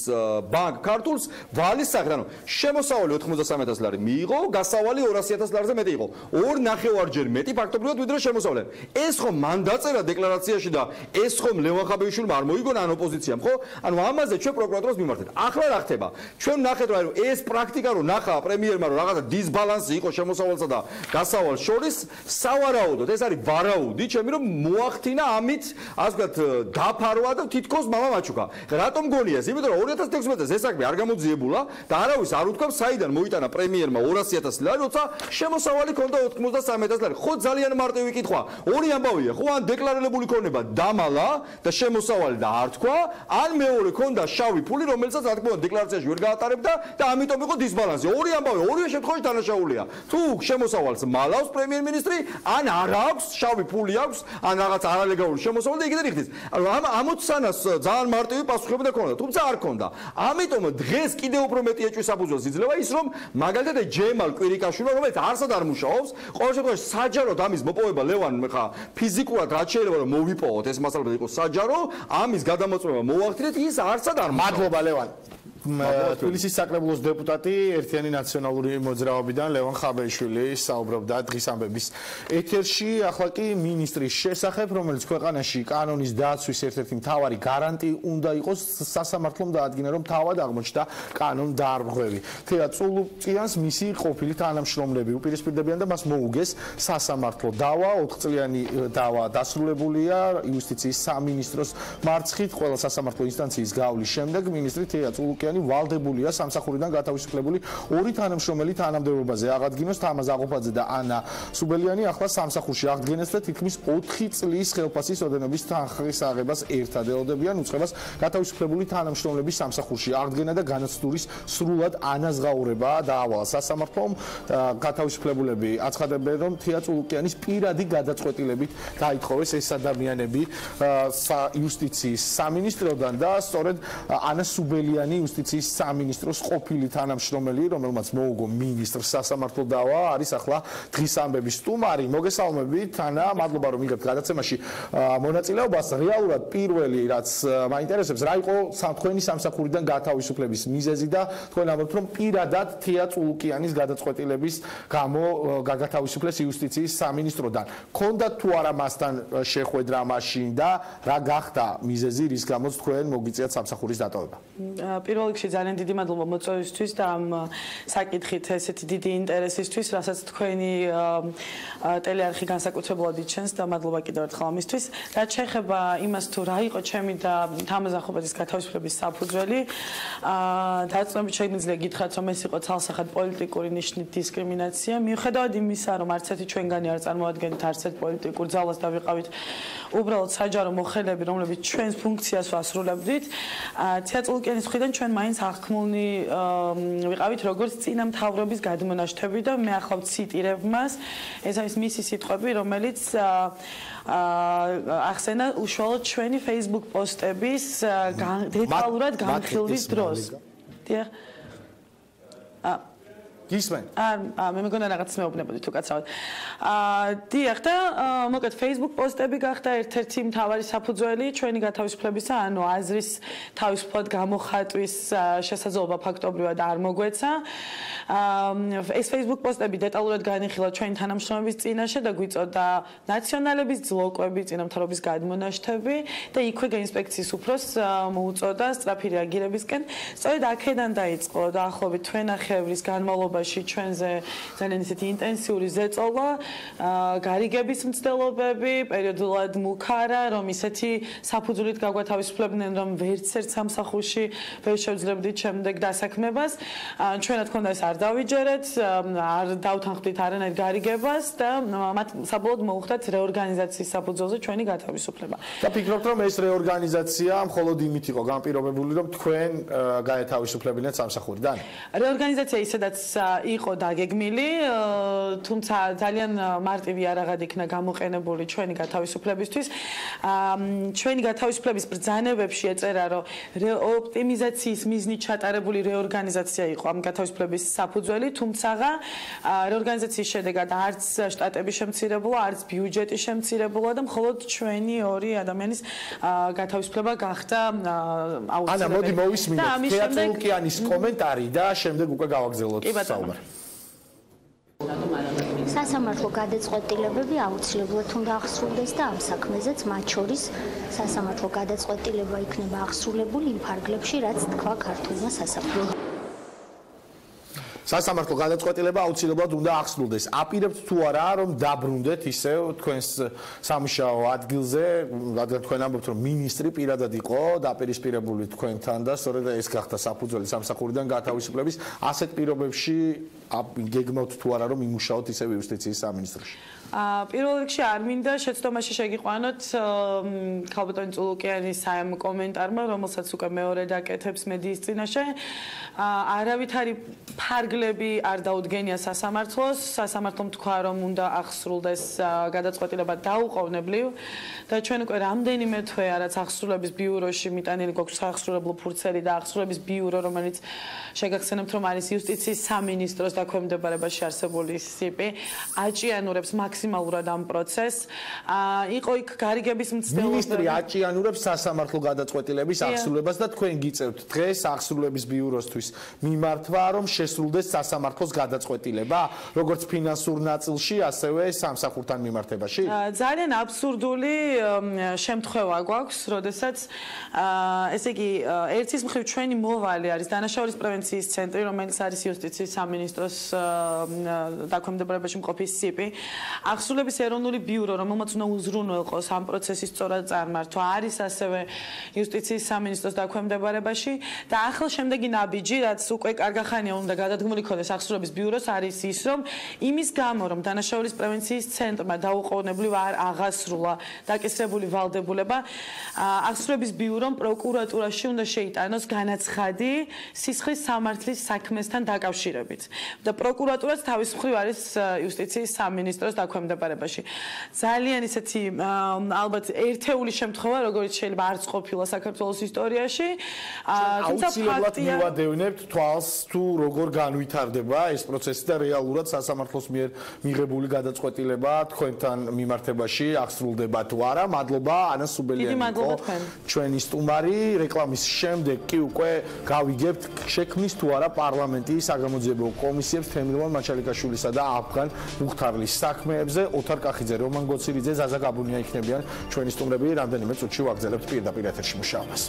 ბანკ ქართულს ვალის სახით. ანუ შემოსავალი 93,000 ლარი მიიღო, გასავალი 200,000 ლარზე მეტი იყო. 2.5-ჯერ მეტი ფაქტობრივად ვიდრე შემოსავალი. ეს ხომ მან დაწერა დეკლარაციაში და ეს ხომ ლევან ხაბეიშვილმა არ მოიგონა ან ოპოზიციამ, ხო? ანუ ამაზე ჩვენ პროკურატურას მიმართეთ. ახლა რა ხდება? ჩვენ ნახეთ რომ ეს პრაქტიკა რომ ნახა პრემიერმა რომ რაღაცა დისბალანსი იყო შემოსავალსა და გასავალს შორის, სავარაუდოდ ეს არის ვარაუდი, ჩემი რომ მოახდინა ამით, ასე ვთქვათ, დაფარვა და თითქოს მამა მაჩუქა. რატომ გონია ეს? იმიტომ რომ 2016 წელს ეს საქმე არ გამოძიებულა და არავის არ უთქვამს საიდან მოიტანა პრემიერმა 200,000 ლარი, როცა შემოსავალი ქონდა 93,000 ლარი. ხო ძალიან მარტივი კითხვა. ორი ამბავია, ხო ან დეკლარირებული ქონება დამალა და შემოსავალი და არ თქვა, ან მეორე ქონდა შავი ფული, რომელსაც რა თქმა უნდა დეკლარაციაში ვერ გაატარებდა და ამიტომ იყო დისბალანსი. ორი ამბავი, ორივე შემთხვევაში დანაშაულია. თუ შემოსავალს მალავს პრემიერ-მინისტრი, ან არ აქვს, შავი ფული აქვს, ან რაღაც არალეგალური შემოსავალი და იქიდან იხდის. ანუ ამ ამოცანას ძალიან მარტივი პასუხი უნდა ქონოდა, თუმცა არ ქონდა. ამიტომ დღეს კიდევ უფრო მეტი ეჭვის საფუძველს იძლევა ის, რომ მაგალითად ჯემალ კვირიკაშვილმა, რომელიც არსად არ მუშაობს, ყოველ შემთხვევაში საჯაროდ ამის მოპოვება ლევან ხა ფიზიკურად რაც შეიძლება რომ მოვიპოვოთ ეს მასალა იყო საჯარო, ამის გადამოწმება მოვახდინეთ, ის არსად არ მუშაობს. მადლობა ლევან. თბილისის საკრებულოს დეპუტატი ერთიანი ნაციონალური მოძრაობიდან ლევან ხაბეიშვილი საუბრობდა დღის ამბების ეთერში. ახლა კი მინისტრის შესახებ, რომელიც ქვეყანაში კანონის დაცვის ერთ-ერთი მთავარი გარანტი უნდა იყოს, სასამართლომ დაადგინა, რომ თავად აღმოჩნდა კანონდარღვევი. თეა წულუკიანს მისი ყოფილი თანამშრომლები უპირისპირდებიან და მას მოუგეს სასამართლო დავა. 4 წლიანი დავა დასრულებულია იუსტიციის სამინისტროს მარცხით. ყველა სასამართლო ინსტანციის გავლის შემდეგ მინისტრი თეა წულუკიანი ვალდებულია სამსახურიდან გათავისუფლებული ორი თანამშრომელი თანამდებობაზე აღადგინოს. თამაზ აყופაძე და ანა სუბელიანი ახლა სამსახურში აღდგენეს და თითქმის 4 წლის ხელფასის ოდენობის თანხის აღებას ერთად ელოდებიან. უწყებას გათავისუფლებული თანამშრომლების სამსახურში აღდგენა და განაცდურის სრულად ანაზღაურება დაავალა სასამართლომ. გათავისუფლებულები აცხადებენ, რომ თეა წულუკიანის პირადი გადაწყვეტილებით დაითხოვეს ეს ადამიანები იუსტიციის სამინისტროდან და სწორედ ანა სუბელიანი იუსტიციის სამინისტროს ყოფილი თანამშრომელი, რომელმაც მოუგო მინისტრს სასამართლო დავა, არის ახლა დღის ამბების სტუმარი. მოგესალმებით, ანა, მადლობა რომ იღებთ გადაცემაში მონაწილეობას. რეალურად პირველი რაც მაინტერესებს, რა იყო თქვენი სამსახურიდან გათავისუფლების მიზეზი და თქვენ ამბობთ, რომ პირადად თეა წულუკიანის გადაწყვეტილების გამო გათავისუფლეს იუსტიციის სამინისტროდან. ქონდათ თუ არა მასთან შეხვედრა მაშინ და რა გახდა მიზეზი, რის გამოც თქვენ მოგიწიათ სამსახურის დატოვება? პირველ პირველ რიგში ძალიან დიდი მადლობა მოწვევისთვის და ამ საკითხით ესეთი დიდი ინტერესისთვის, რასაც თქვენი ტელეარხი განსაკუთრებულად იჩენს და მადლობა კიდევ ერთხელ ამისთვის. რაც შეეხება იმას თუ რა იყო ჩემი და თამაზახობაძის გათავისუფლების საფუძველი, დაწნობით შეგვიძლია გითხრათ, რომ ეს იყო ცალსახად პოლიტიკური ნიშნით დისკრიმინაცია. მიუხედავად იმისა, რომ არც ერთი ჩვენგანი არ წარმოადგენთ არც ერთ პოლიტიკურ ძალას და ვიყავით უბრალოდ საჯარო მოხელეები, რომლებიც ჩვენს ფუნქციას ვასრულებდით, თეატრალკიანის მხრიდან ჩვენ მაინც აღქმულნი ვიყავით როგორც წინამთავრობის გადმონაშთები და მე ახლა ვციტირებ მას. ეს არის მისი სიტყვები, რომელიც ახსენა უშუალოდ ჩვენი Facebook პოსტების დეტალურად განხილვის დროს. დიახ. გისმენ? მე მეგონა რაღაც მეუბნებოდი თუ კაცრავად. დიახ და მოკლედ Facebook პოსტები გახდა ერთ-ერთი მთავარი საფუძველი ჩვენი გათავისუფლებისა, ანუ აზრის თავისუფლად გამოხატვის შესაძლებლობა ფაქტობრივად არ მოგვეცა. ეს Facebook პოსტები დეტალურად განიხილა ჩვენი თანამშრომლების წინაშე და გვიწოდა ნაციონალების ძლოკვები, წინამთავრობის გადმონაშთები და იქვე გაინსპექციის უფროს მოუწოდა სწრაფი რეაგირებისკენ. სწორედ აქედან დაიწყო დაახლოებით თვენახევრის განმავლობაში ჩვენზე ძალიან ისეთი ინტენსიური ზეწოლა, გარიგების მცდელობები, პერიოდულად მუქარა, რომ ისეთი საფუძვლით გაგვათავისუფლებდნენ, რომ ვერც ერთ სამსახურში ვერ შევძლებდით შემდეგ დასაქმებას. ჩვენ რა თქმა უნდა ეს არ დავიჯერეთ, არ დავთანხმდით არანაირ გარიგებას და მათ საბოლოოდ მოუხდათ რეორგანიზაციის საფუძველზე ჩვენი გათავისუფლება. და ფიქრობთ, რომ ეს რეორგანიზაცია მხოლოდ იმით იყო განპირობებული, რომ თქვენ გაეთავისუფლებინეთ სამსახურიდან? რეორგანიზაცია ისედაც იყო დაგეგმილი, თუმცა ძალიან მარტივი არაღად იქნა გამოყენებული ჩვენი გათავისუფლებისთვის. ჩვენი გათავისუფლების ბრძანებებში ეწერა, რომ ოპტიმიზაციის მიზნით ჩატარებული რეორგანიზაცია იყო ამ გათავისუფლების საფუძველი, თუმცა რეორგანიზაციის შედეგად არც შტატები შემცირებულა, არც ბიუჯეტი შემცირებულა და მხოლოდ ჩვენი ორი ადამიანის გათავისუფლება გახდა აუცილებელი. ანა, მოდი მოვისმინოთ თეატრალკიანის კომენტარი და შემდეგ უკვე გავაგზავნოთ საუბარი. სასამართლო გადაწყვეტილებები აუცილებლად უნდა აღსრულდეს და ამ საქმეზეც მათ შორის სასამართლო გადაწყვეტილება იქნება აღსრულებული იმ ფარგლებში, რაც თქვა ქართულმა სასამართლომ. სასამართლო გადაწყვეტილება აუცილებლად უნდა აღსრულდეს. აპირებთ თუ არა, რომ დაბრუნდეთ ისევ თქვენს სამუშაო ადგილზე, რადგან თქვენ ამბობთ, რომ მინისტრი პირადად იყო დაპირისპირებული თქვენთან და სწორედ ეს გახდა საფუძველი სამსახურიდან გათავისუფლების. ასეთ პირობებში გეგმავთ თუ არა, რომ იმუშაოთ ისევ იუსტიციის სამინისტროში? პირველ რიგში არ მინდა შეცდომაში შეგიყვანოთ ქალბატონი წულუკიანის ამ კომენტარმა, რომელსაც უკვე მეორე დაკეთებს მედიის წინაშე. არავითარი ფარგლები არ დაუდგენია სასამართლოს. სასამართლომ თქვა, რომ უნდა აღსრულდეს გადაწყვეტილება დაუყოვნებლივ და ჩვენ უკვე რამდენიმე თვე რაც აღსრულების ბიუროში მიტანილი გვაქვს აღსრულებლო ფურცელი და აღსრულების ბიურო, რომელიც შეგახსენებთ, რომ არის იუსტიციის სამინისტროს დაქვემდებარებაში არსებული სიპი, აჭიანურებს მაქსიმალურად ამ პროცესს. იყო იქ გარიგების მცდელობა. მინისტრი აჭიანურებს სასამართლო გადაწყვეტილების აღსრულებას და თქვენ გიწევთ დღეს აღსრულების ბიუროსთვის მიმართვა, რომ შესრულდეს სასამართლოს გადაწყვეტილება, როგორც ფინანსურ ნაწილში, ასევე სამსახურთან მიმართებაში? ძალიან აბსურდული შემთხვევა გვაქვს, როდესაც ესე იგი ერთის მხრივ ჩვენი მოვალი არის დანაშაულის პრევენციის ცენტრი, რომელიც არის იუსტიციის სამინისტროს დაქვემდებარებაში მყოფი სიპი. აღსრულების ეროვნული ბიურო, რომელმაც უნდა უზრუნველყოს ამ პროცესის სწორად წარმართვა, არის ასევე იუსტიციის სამინისტროს დაქვემდებარებაში და ახლა შემდეგი ნაბიჯი, რაც უკვე კარგახანია უნდა გადადგმული ქონდეს აღსრულების ბიუროს, არის ის, რომ იმის გამო, რომ დანაშაულის პრევენციის ცენტრმა დაუყოვნებლივ არ აღასრულა დაკისრებული ვალდებულება, აღსრულების ბიურომ პროკურატურაში უნდა შეიტანოს განაცხადი სისხლის სამართლის საქმესთან დაკავშირებით და პროკურატურაც თავის მხრივ არის იუსტიციის სამინისტროს დაქვემდებარებაში. ძალიან ისეთი ალბათ ერთეული შემთხვევა, როგორც შეიძლება არც ყოფილა საქართველოს ისტორიაში. აუცილებლად მივადევნებთ თვალს თუ როგორ განვითარდება ეს პროცესი და რეალურად სასამართლოს მიერ მიღებული გადაწყვეტილება თქვენთან მიმართებაში აღსრულდება თუ არა. მადლობა ანა სუბელიანი იყო ჩვენი სტუმარი. რეკლამის შემდეგ კი უკვე გავიგებთ შექმნის თუ არა პარლამენტი საგამოძიებო კომისიებს თემრილან მაჩალიკაშვილისა და აფღან მუხთარლის საქმეებზე. ოთარ კახიძე, რომან გოცირიძე, ზაზა გაბუნია იქნებიან ჩვენი სტუმრები. რამდენიმე წუთში ვაგრძელებთ პირდაპირ ეთერში მუშაობას.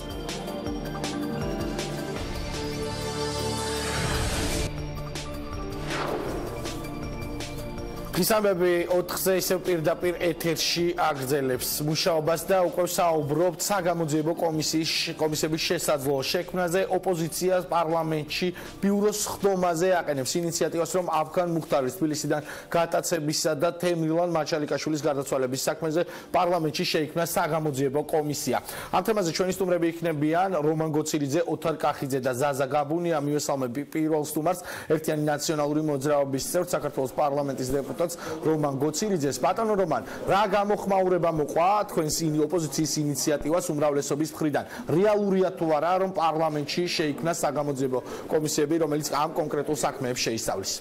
ღირსამბები 4-ზე ისევ პირდაპირ ეთერში აგრძელებს მუშაობას და უკვე საუბრობთ საგამოძიებო კომისიების შესაძლო შექმნაზე. ოპოზიცია პარლამენტში ბიუროს ხდომაზე აყენებს ინიციატივას, რომ აფგან მუხტარის თბილისიდან გატაცებისა და თემრილან მაჩალიკაშვილის გარდაცვალების საქმეზე პარლამენტში შეიქმნა საგამოძიებო კომისია. ამ თემაზე ჩვენი სტუმრები იქნებიან რომან გოცილიძე, ოთარ კახიძე და ზაზა გაბუნია. მივესალმები პირველ სტუმარს, ერთიანი ნაციონალური მოძრაობის წევრ, საქართველოს პარლამენტის დეპუტატს რომან გოცილიძეს. ბატონო რომან, რა გამოხმაურება მოყვა თქვენს ოპოზიციის ინიციატივას უმრავლესობის მხრიდან? რეალურია თუ არა, რომ პარლამენტში შეიქმნა საგამოძიებო კომისიები, რომელიც ამ კონკრეტულ საქმეებს შეისწავლის?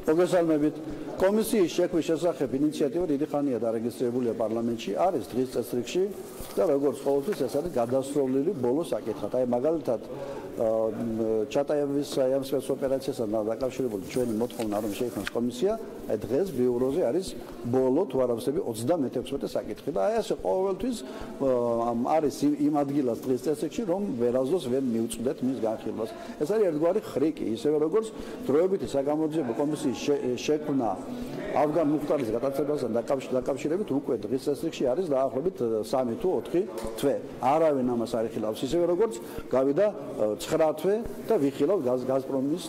მოგესალმებით. კომისიის შექმნის შესახებ ინიციატივა დიდი ხანია დარეგისტრირებულია პარლამენტში, არის დღის წესრიგში და როგორც ყოველთვის ეს არის გადასროლილი ბოლო საკითხად. აი მაგალითად ჩატაევის ამ სპეცოპერაციასთან დაკავშირებული ჩვენი მოთხოვნა რომ შეიქმნას კომისია, აი დღეს ბიუროზე არის ბოლო თუ არა ვსები 36 საკითხი და აი ასე ყოველთვის არის იმ ადგილას დღის წესრიგში რომ ვერასდროს ვერ მივწვდეთ მის განხილვას. ეს არის ერთგვარი ხრიკი, ისევე როგორც დროებითი საგამოძიებო კომისიის შექმნა აფგან მუხტარის გატაცებასთან დაკავშირებით უკვე დღის წესრიგში არის დაახლოებით 3 თუ 4 თვე. არავინ ამას არ იხილავს, ისევე როგორც გავიდა 9 თვე და ვიხილავ გაზპრომის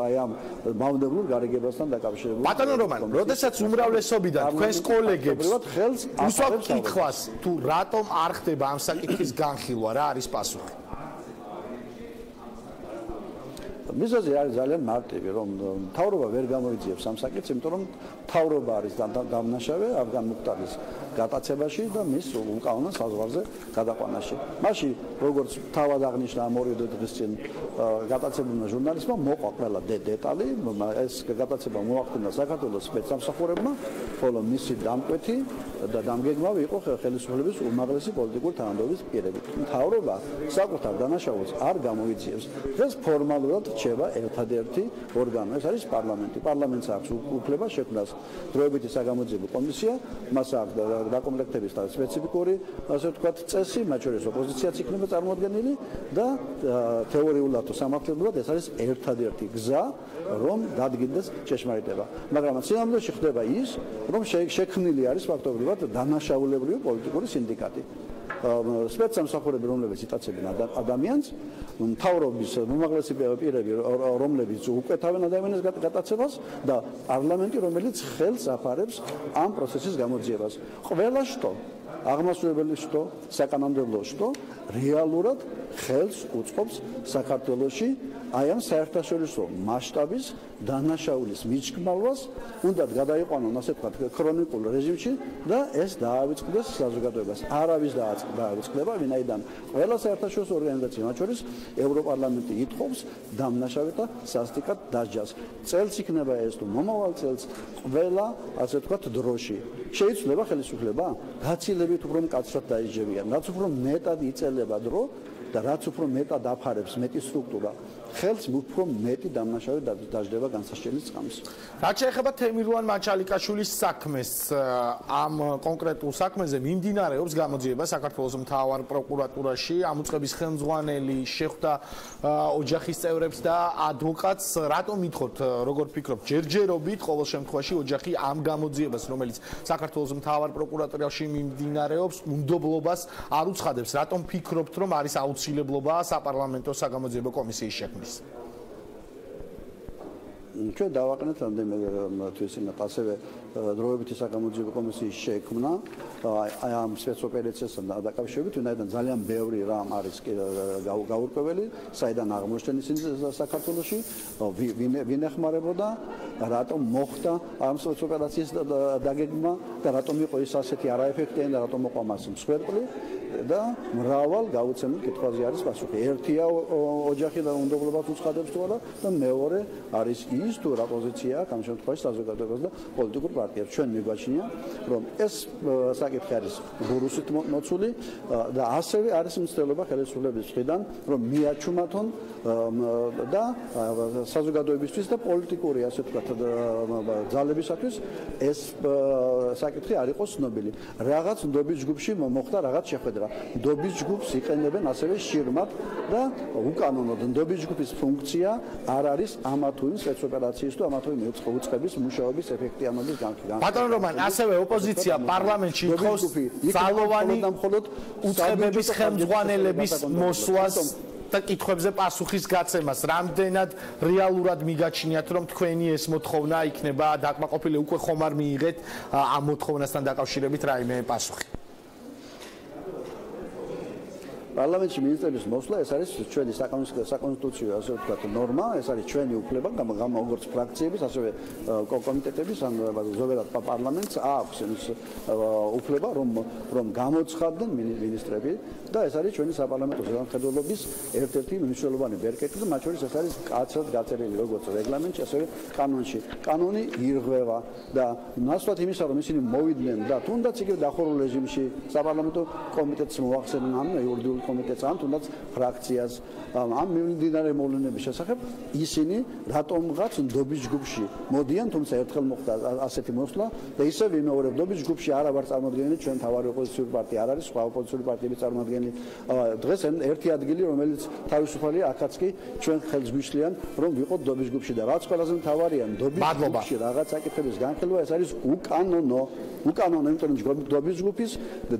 აი ამ მავდებლურ გარიგებასთან დაკავშირებით. ბატონო რომან, როდესაც უმრავლესობიდან თქვენს კოლეგებს უსვამთ კითხვას თუ რატომ არ ხდება ამ საკითხის განხილვა, რა არის პასუხი? მიზეზი არის ძალიან მარტივი, რომ მთავრობა ვერ გამოიძიებს ამ საკითხს, იმიტომ რომ მთავრობა არის დამნაშავე აფგან მუხტარის გატაცებაში და მის უკანონო საზღვარზე გადაყვანაში. მაშინ როგორც თავად აღნიშნა ამ 2 დღის წინ გატაცებულმა ჟურნალისტმა მოყვა ყველა დეტალი, ეს გატაცება მოახდინა საქართველოს სპეცსამსახურებმა, ხოლო მისი დამკვეთი და დამგეგმავი იყო ხელისუფლების უმაღლესი პოლიტიკური თანამდებობის პირები. მთავრობა საკუთარ დანაშაულს არ გამოიძიებს. ეს ფორმალურად რჩება ერთადერთი ორგანო, ეს არის პარლამენტი. პარლამენტს აქვს უფლება შექმნას დროებითი საგამოძიებო კომისია, მას აქვს დაკომპლექტების და სპეციფიკური, ასე ვთქვათ, წესი, მათ შორის ოპოზიციაც იქნება წარმოადგენილი და თეორიულად თუ სამართლებრივად ეს არის ერთადერთი გზა, რომ დადგინდეს ჭეშმარიტება. მაგრამ სინამდვილეში ხდება ის, რომ შექმნილი არის ფაქტობრივად დანაშაულებრივი პოლიტიკური სინდიკატი. სპეცსამსახურები, რომლებიც იტაცებენ ადამიანს, მთავრობის უმაღლესი პირები, რომლებიც უკვეთავენ ადამიანის გატაცებას და პარლამენტი, რომელიც ხელს აფარებს ამ პროცესის გამოძიებას. ყველა შტო, აღმასრულებელი შტო, საკანონმდებლო შტო რეალურად ხელს უწყობს საქართველოში აი ამ საერთაშორისო მასშტაბის დანაშაულის მიჩქმალვას, უნდა გადაიყვანონ ასე ვთქვათ ქრონიკულ რეჟიმში და ეს დაავიწყდეს საზოგადოებას. არავის დაავიწყდება, ვინაიდან ყველა საერთაშორისო ორგანიზაცია, მათ შორის ევროპარლამენტი ითხოვს დამნაშავეთა სასტიკად დასჯას. წელს იქნება ეს თუ მომავალ წელს ყველა ასე ვთქვათ დროში. შეიცვლება ხელისუფლება, გაცილებით უფრო მკაცრად დაიჯებიან, რაც უფრო მეტად იწელება დრო და რაც უფრო მეტად აფარებს მეტი სტრუქტურა, ხელს უფრო მეტი დამნაშავე დაждდება განსაშენის წამს. რაც შეეხება თემირლან მაჩალიკაშვილის საქმეს, ამ კონკრეტულ საქმეზე მიმდინარეობს გამოძიება საქართველოს მთავარ პროკურატურაში. ამ უწყების ხელმძღვანელი შეხვდა ოჯახის წევრებს და ადვოკატს. რატომ ითხოვთ, როგორ ფიქრობთ, ჯერჯერობით ყოველ შემთხვევაში ოჯახი ამ გამოძიებას, რომელიც საქართველოს მთავარ პროკურატურაში მიმდინარეობს, უნდობლობას არ უცხადებს? რატომ ფიქრობთ, რომ არის აუცილებლობა საპარლამენტო საგამოძიებო კომისიის შექმნის? ჩვენ დავაყენეთ რამდენიმე თვის იმათ ასევე დროებითი საგამოძიებო კომისიის შექმნა აი ამ სპეცოპერაციასთან დაკავშირებით, ვინაიდან ძალიან ბევრი რამ არის გაურკვეველი, საიდან აღმოჩნდეს საქართველოში, ვინ ეხმარებოდა, რატომ მოხდა ამ სპეცოპერაციის დაგეგმა და რატომ იყო ის ასეთი არაეფექტიანი და რატომ მოყვა მას მსხვერპლი და მრავალ გაუცემელ კითხვაზე არის პასუხი. ერთია ოჯახი და უნდობლობას უცხადებს თუ არა და მეორე არის ის თუ რა პოზიცია აქვს ამ შემთხვევაში საზოგადოებას და პოლიტიკურ პარტიებს ჩვენ მიგვაჩნია, რომ ეს საკითხი არის ბურუსით მოცული და ასევე არის მცდელობა ხელისუფლების მხრიდან, რომ მიაჩუმათონ და საზოგადოებისთვის და პოლიტიკური, ასე ვთქვათ, ძალებისათვის ეს საკითხი არ იყოს ცნობილი. რაღაც ნდობის ჯგუფში მოხდა რაღაც შეხვედრა. ნდობის ჯგუფს იყენებენ ასევე შირმად და უკანონოდ ნდობის ჯგუფის ფუნქცია არ არის ამა თუ იმ სპეცოპერაციის თუ ამა თუ იმ უწყების მუშაობის ეფექტიანობის განხილვა. ბატონო რომან, ასევე ოპოზიცია პარლამენტში ითხოვს ძალოვანი უწყებების ხელმძღვანელების მოსვლას და კითხვებზე პასუხის გაცემას. რამდენად რეალურად მიგაჩნიათ, რომ თქვენი ეს მოთხოვნა იქნება დაკმაყოფილი, უკვე ხომ არ მიიღეთ ამ მოთხოვნასთან დაკავშირებით რაიმე პასუხი? პარლამენტში მინისტრების მოსვლა ეს არის ჩვენი საკონსტიტუციო ასე ვთქვათ ნორმა, ეს არის ჩვენი უფლება, როგორც ფრაქციების, ასევე კომიტეტების, ან ზოგადად პარლამენტს აქვს ის უფლება, რომ გამოცხადდნენ მინისტრები და ეს არის ჩვენი საპარლამენტო ზედამხედველობის ერთ-ერთი მნიშვნელოვანი ბერკეტი და მათ შორის ეს არის კაცად გაწერილი როგორც რეგლამენტში, ასევე კანონში. კანონი ირღვევა და ნაცვლად იმისა, რომ ისინი მოვიდნენ და თუნდაც იგივე დახურულ რეჟიმში საპარლამენტო კომიტეტს მოახსენენ ამ იურიდიულ კომიტეტს ან თუნდაც ფრაქციას ამ მიმდინარე მოვლენების შესახებ ისინი რატომღაც ნდობის ჯგუფში მოდიან, თუმცა ერთხელ მოხდა ასეთი მოსვლა და ისევ იმეორებ ნდობის ჯგუფში არა ვარ წარმოადგენელი ჩვენ თავარი ოპოზიციური პარტია არ არის, სხვა ოპოზიციური პარტიების წარმოადგენელი. დღეს ერთი ადგილი, რომელიც თავისუფალია, აქაც კი ჩვენ ხელს გვიშლიან, რომ ვიყოთ ნდობის ჯგუფში და რაც ყველაზე მთავარია, ნდობის ჯგუფში რაღაც საკითხების განხილვა ეს არის უკანონო, იმიტომ რომ ნდობის ჯგუფის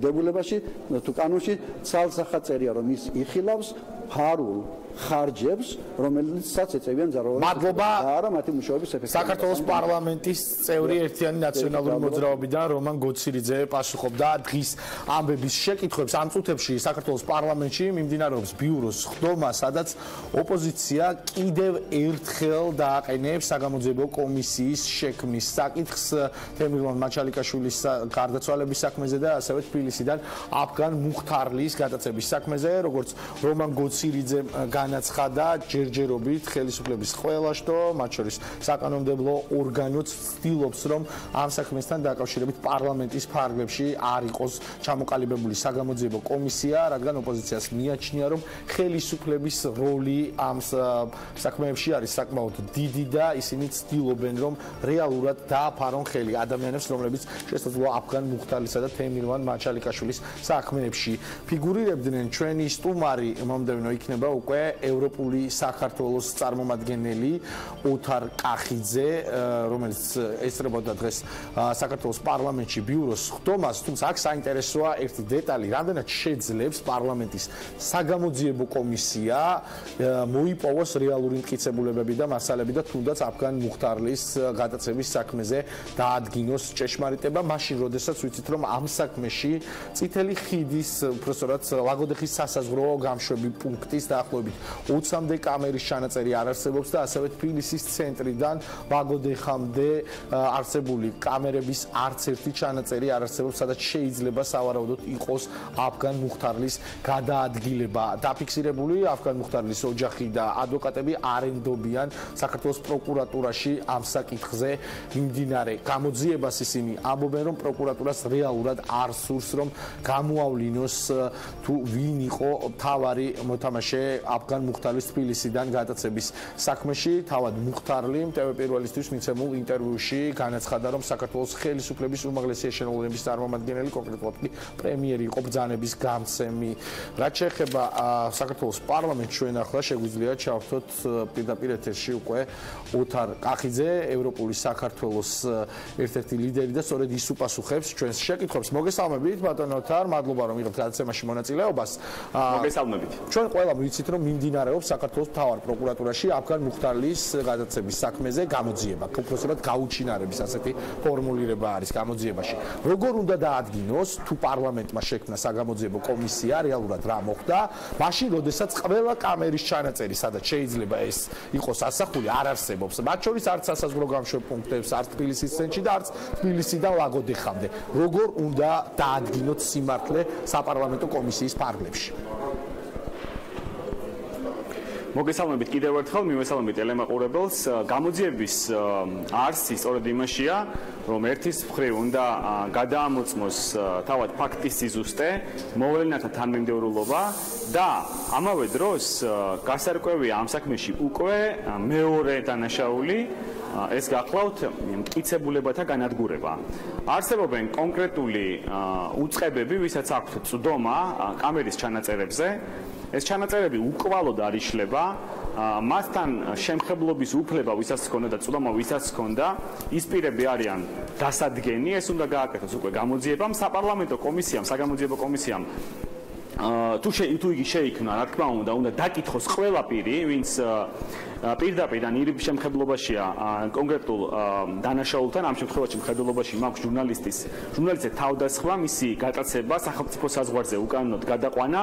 დებულებაში თუ კანონში ცალსახად წერია, რომ ის იხილავს ფარულ ხარჯებს, რომელიცაც ეწევიან ძალოვანი მადლობა არა მათი მუშაობის ეფექტივობა. საქართველოს პარლამენტის წევრი ერთიანი ნაციონალური მოძრაობიდან რომან გოცირიძე პასუხობდა დღის ამბების შეკითხვებს. ამ წუთებში საქართველოს პარლამენტში მიმდინარეობს ბიუროს ხდომა, სადაც ოპოზიცია კიდევ ერთხელ დააყენებს საგამოძიებო კომისიის შექმნის საკითხს თემირლან მაჩალიკაშვილის გარდაცვალების საქმეზე და ასევე თბილისიდან აფგან მუხთარლის გადაცემის საქმეზე, როგორც რომან გოცირიძე განაცხადა ჯერჯერობით ხელისუფლების ყველა შტო, მათ შორის საკანონმდებლო ორგანოც ცდილობს, რომ ამ საქმესთან დაკავშირებით პარლამენტის ფარგლებში არ იყოს ჩამოყალიბებული საგამოძიებო კომისია, რადგან ოპოზიციას მიაჩნია, რომ ხელისუფლების როლი ამ საქმეებში არის საკმაოდ დიდი და ისინი ცდილობენ, რომ რეალურად დააფარონ ხელი ადამიანებს, რომლებიც შესაძლოა აფგან მუხთარლისა და თემირლან მაჩალიკაშვილის საქმეებში ფიგურირებდნენ. ჩვენი სტუმარი მომდევნო იქნება უკვე ევროპული საქართველოს წარმომადგენელი ოთარ კახიძე, რომელიც ესწრებოდა დღეს საქართველოს პარლამენტში ბიუროს ხდომას, თუმცა აქ საინტერესოა ერთი დეტალი, რამდენად შეძლებს პარლამენტის საგამოძიებო კომისია მოიპოვოს რეალური მტკიცებულებები და მასალები და თუნდაც აფგან მუხთარლის გადაცემის საქმეზე დაადგინოს ჭეშმარიტება, მაშინ როდესაც ვიცით, რომ ამ საქმეში წითელი ხიდის, უბრალოდ ლაგოდეხის სასაზღვრო გამშვები პუნქტის დაახლოებით 20-მდე კამერის ჩანაწერი არ არსებობს და ასევე თბილისის ცენტრიდან ლაგოდეხამდე არსებული კამერების არც ერთი ჩანაწერი არ არსებობს, სადაც შეიძლება სავარაუდოდ იყოს აფგან მუხთარლის გადაადგილება. დაფიქსირებული აფგან მუხთარლის ოჯახი და ადვოკატები არ ენდობიან საქართველოს პროკურატურაში ამ საკითხზე მიმდინარე გამოძიებას. ისინი ამბობენ, რომ პროკურატურას რეალურად არ სურს, რომ გამოავლინოს თუ ვინ იყო თავარი მოთამაშე აფგან მუხთარლის თბილისიდან გადაცემის საქმეში. თავად მუხთარლი ტელე-პირველისთვის მიცემულ ინტერვიუში განაცხადა, რომ საქართველოს ხელისუფლების უმაღლესი ეშელონების წარმომადგენელი, კონკრეტულად კი პრემიერი იყო ბრძანების გამცემი. რაც შეეხება საქართველოს პარლამენტს, ჩვენ ახლა შეგვიძლია ჩავთოთ პირდაპირ ეთერში უკვე ოთარ კახიძე, ევროპული საქართველოს ერთ-ერთი ლიდერი და სწორედ ის უპასუხებს ჩვენს შეკითხვებს. მოგესალმებით, ბატონო ოთარ, მადლობა რომ იღებთ გადაცემაში მონაწილეობას. მოგესალმებით. ჩვენ ყველა ვიცით, რომ მიმდინარეობს საქართველოს მთავარ პროკურატურაში აფგან მუხთარლის გადაცემის საქმეზე გამოძიება. უბრალოდ გაუჩინარების ასეთი ფორმულირება არის გამოძიებაში. როგორ უნდა დაადგინოს თუ პარლამენტმა შექმნა საგამოძიებო კომისია, რეალურად რა მოხდა, მაშინ როდესაც ყველა კამერის ჩანაწერი, სადაც შეიძლება ეს იყოს ასახული, არ არსებობს. მათ შორის არც სასაზღვრო გამშვებ პუნქტებს, არც თბილისის ცენტრში და არც თბილისიდან ლაგოდეხამდე. როგორ უნდა დაადგინოთ სიმართლე საპარლამენტო კომისიის ფარგლებში? მოგესალმებით კიდევ ერთხელ, მივესალმებით ტელემაყურებელს. გამოძიების არსი სწორედ იმაშია, რომ ერთის მხრივ უნდა გადაამოწმოს თავად ფაქტის სიზუსტე, მოვლენათა თანმიმდევრულობა და ამავე დროს გასარკვევია ამ საქმეში უკვე მეორე დანაშაული ეს გახლავთ მტკიცებულებათა განადგურება. არსებობენ კონკრეტული უწყებები, ვისაც აქვთ წვდომა კამერის ჩანაწერებზე. ეს ჩანაწერები უკვალოდ არ იშლება. მასთან შემხებლობის უფლება ვისაც ჰქონდა და წვდომა ვისაც ჰქონდა, ის პირები არიან დასადგენი, ეს უნდა გააკეთოს უკვე გამოძიებამ, საპარლამენტო კომისიამ, საგამოძიებო კომისიამ თუ იგი შეიქმნა, რა თქმა უნდა დაკითხოს ყველა პირი, ვინც პირდაპირ ან ირიბ შემხებლობაშია კონკრეტულ დანაშაულთან, ამ შემთხვევაში მხედველობაში მაქვს ჟურნალისტის თავდასხმა, მისი გატაცება სახელმწიფო საზღვარზე უკანონოდ გადაყვანა.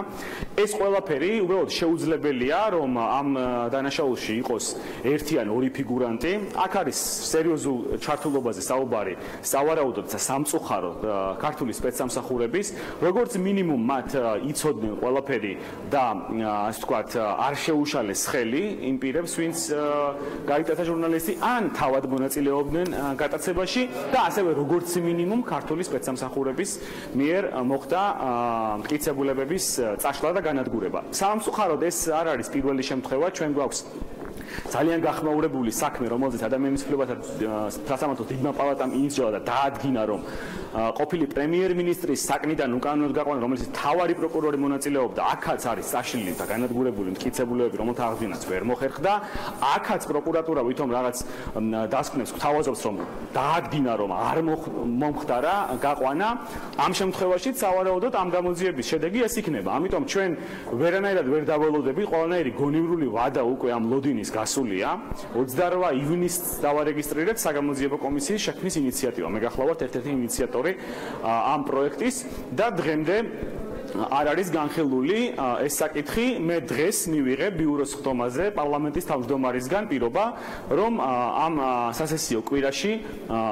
ეს ყველაფერი უბრალოდ შეუძლებელია, რომ ამ დანაშაულში იყოს ერთი ან ორი ფიგურანტი. აქ არის სერიოზულ ჩართულობაზე საუბარი, სავარაუდოდ სამწუხაროდ ქართული სპეცსამსახურების, როგორც მინიმუმ მათ იცოდნენ ყველაფერი და ასე ვთქვათ, არ შეუშალეს ხელი იმ პირებს, ვინც გაიტაცა ჟურნალისტი ან თავად მონაწილეობდნენ გატაცებაში და ასევე როგორც მინიმუმ ქართული სპეცსამსახურების მიერ მოხდა მტკიცებულებების წაშლა და განადგურება. სამწუხაროდ ეს არ არის პირველი შემთხვევა, ჩვენ გვაქვს ძალიან გახმაურებული საქმე, რომელზეც ადამიანის უფლებათა სასამართლოს დიდმა პალატამ ინიციალა და დაადგინა, რომ ყოფილი პრემიერ-მინისტრის საკნიდან უკანონოდ გაყვანა, რომელიც მთავარი პროკურორი მონაწილეობდა, აქაც არის საშლილი და განადგურებული მტკიცებულებები, რომელთა აღდგენაც ვერ მოხერხდა. აქაც პროკურატურა ვითომ რაღაც დასკვნებს გვთავაზობს, რომ დაადგინა, რომ არ მომხდარა გაყვანა. ამ შემთხვევაშიც სავარაუდოდ ამ გამოძიების შედეგი ეს იქნება. ამიტომ ჩვენ ვერანაირად ვერ დაველოდებით, ყველანაირი გონივრული ვადა უკვე ამ ლოდინის გასულია. 28 ივნისს დავარეგისტრირეთ საგამოძიებო კომისიის შექმნის ინიციატივა. მე გახლავართ ერთ-ერთი ინიციატორი ამ პროექტის და დღემდე არ არის განხილული ეს საკითხი. მე დღეს მივიღე ბიუროს ხდომაზე პარლამენტის თავმჯდომარისგან პირობა, რომ ამ სასესიო კვირაში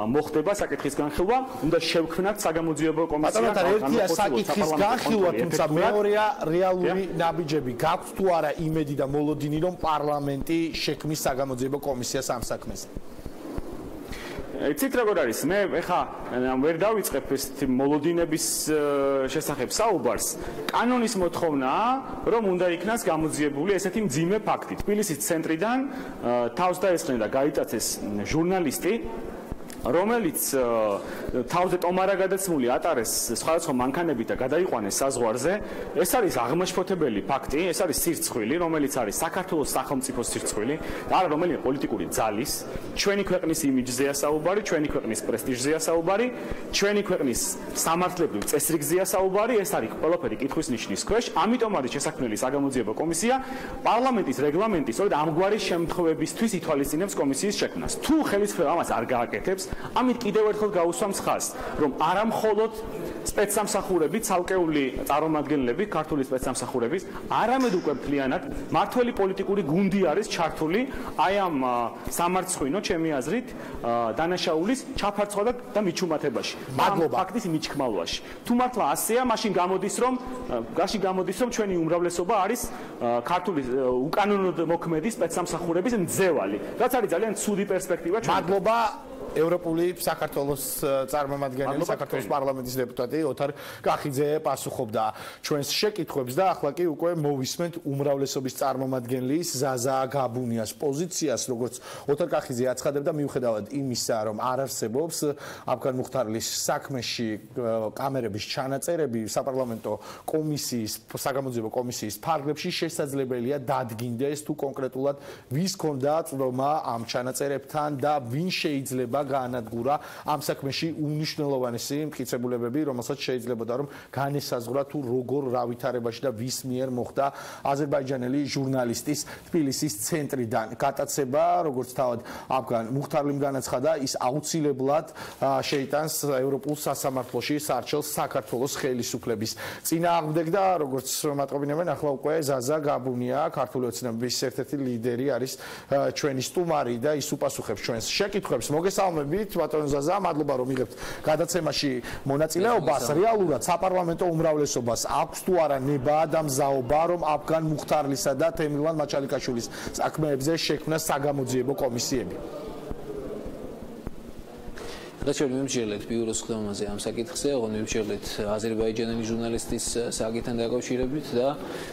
მოხდება საკითხის განხილვა. უნდა შევქმნათ საგამოძიებო კომისია. ერთია საკითხის განხილვა, თუმცა მეორეა რეალური ნაბიჯები. გაქვთ თუ არა იმედი და მოლოდინი, რომ პარლამენტი შექმნის საგამოძიებო კომისიას ამ საქმეზე? იცით როგორ არის, მე ეხა ვერ დავიწყებ ეს მოლოდინების შესახებ საუბარს. კანონის მოთხოვნაა, რომ უნდა იქნას გამოძიებული ესეთი მძიმე ფაქტი. თბილისის ცენტრიდან თავს დაესხნენ და გაიტაცეს ჟურნალისტი, რომელიც თავზე ტომარა გადაცმული ატარეს სხვადასხვა მანქანებით და გადაიყვანეს საზღვარზე. ეს არის აღმაშფოთებელი ფაქტი, ეს არის სირცხვილი, რომელიც არის საქართველოს სახელმწიფოს სირცხვილი და არა რომელიმე პოლიტიკური ძალის. ჩვენი ქვეყნის იმიჯზეა საუბარი, ჩვენი ქვეყნის პრესტიჟზეა საუბარი, ჩვენი ქვეყნის სამართლებრივ წესრიგზეა საუბარი, ეს არის ყველაფერი კითხვის ნიშნის ქვეშ. ამიტომ არის შესაქმნელი საგამოძიებო კომისია. პარლამენტის რეგლამენტი სწორედ ამგვარი შემთხვევებისთვის ითვალისწინებს კომისიის შექმნას. თუ ხელისუფლება ამას არ გააკეთებს, ამით კიდევ ერთხელ გაუსვამს ხაზს, რომ არა მხოლოდ სპეცსამსახურები, ცალკეული წარმომადგენლები ქართული სპეცსამსახურების, არამედ უკვე მთლიანად მართველი პოლიტიკური გუნდი არის ჩართული აი ამ სამარცხვინო, ჩემი აზრით, დანაშაულის ჩაფარცხვა და მიჩუმათებაში. მადლობა ფაქტის მიჩქმალვაში. თუ მართლა ასეა, მაშინ გამოდის, რომ ჩვენი უმრავლესობა არის ქართული უკანონოდ მოქმედი სპეცსამსახურების მძევალი, რაც არის ძალიან ცუდი პერსპექტივა. მადლობა ევროპული საქართველოს წარმომადგენელი, საქართველოს პარლამენტის დეპუტატი ოთარ კახიძე პასუხობდა ჩვენს შეკითხვებს და ახლა კი უკვე მოვისმენთ უმრავლესობის წარმომადგენლის ზაზა გაბუნიას პოზიციას, როგორც ოთარ კახიძე აცხადებდა, მიუხედავად იმისა, რომ არ არსებობს აფგან მუხტარლის საქმეში კამერების ჩანაწერები საპარლამენტო კომისიის, საგამოძიებო კომისიის ფარგლებში, შესაძლებელია დადგინდეს თუ კონკრეტულად ვის ჰქონდა წვდომა ამ ჩანაწერებთან და ვინ შეიძლება გაანადგურა ამ საქმეში უნიშნელოვანესი მტკიცებულებები, რომელსაც შეიძლებოდა რომ განესაზღვრა თუ როგორ რა ვითარებაში და ვის მიერ მოხდა აზერბაიჯანელი ჟურნალისტის თბილისის ცენტრიდან გატაცება, როგორც თავად აფგან მუხტარლიმ განაცხადა, ის აუცილებლად შეიტანს ევროპულ სასამართლოში სარჩელს საქართველოს ხელისუფლების წინააღმდეგ და როგორც მატყობინებენ, ახლა უკვე ზაზა გაბუნია, ქართული ოცნების ერთ-ერთი ლიდერი არის ჩვენი სტუმარი და ის უპასუხებს ჩვენს შეკითხვებს. მოგესალმებით, გითხრით ბატონო ზაზა, მადლობა რომ იღებთ გადაცემაში მონაწილეობას. რეალურად საპარლამენტო უმრავლესობას აქვს თუ არა ნება და მზაობა რომ აფგან მუხტარლისა და თემილვან მაჩალიკაშვილის საქმეებზე შექმნას საგამოძიებო კომისიები? რაც ჩვენ მივმჯერლეთ ბიუროს ხდომაზე ამ საკითხზე, ოღონდ მივმჯერლეთ აზერბაიჯანელი ჟურნალისტის საკითხთან დაკავშირებით და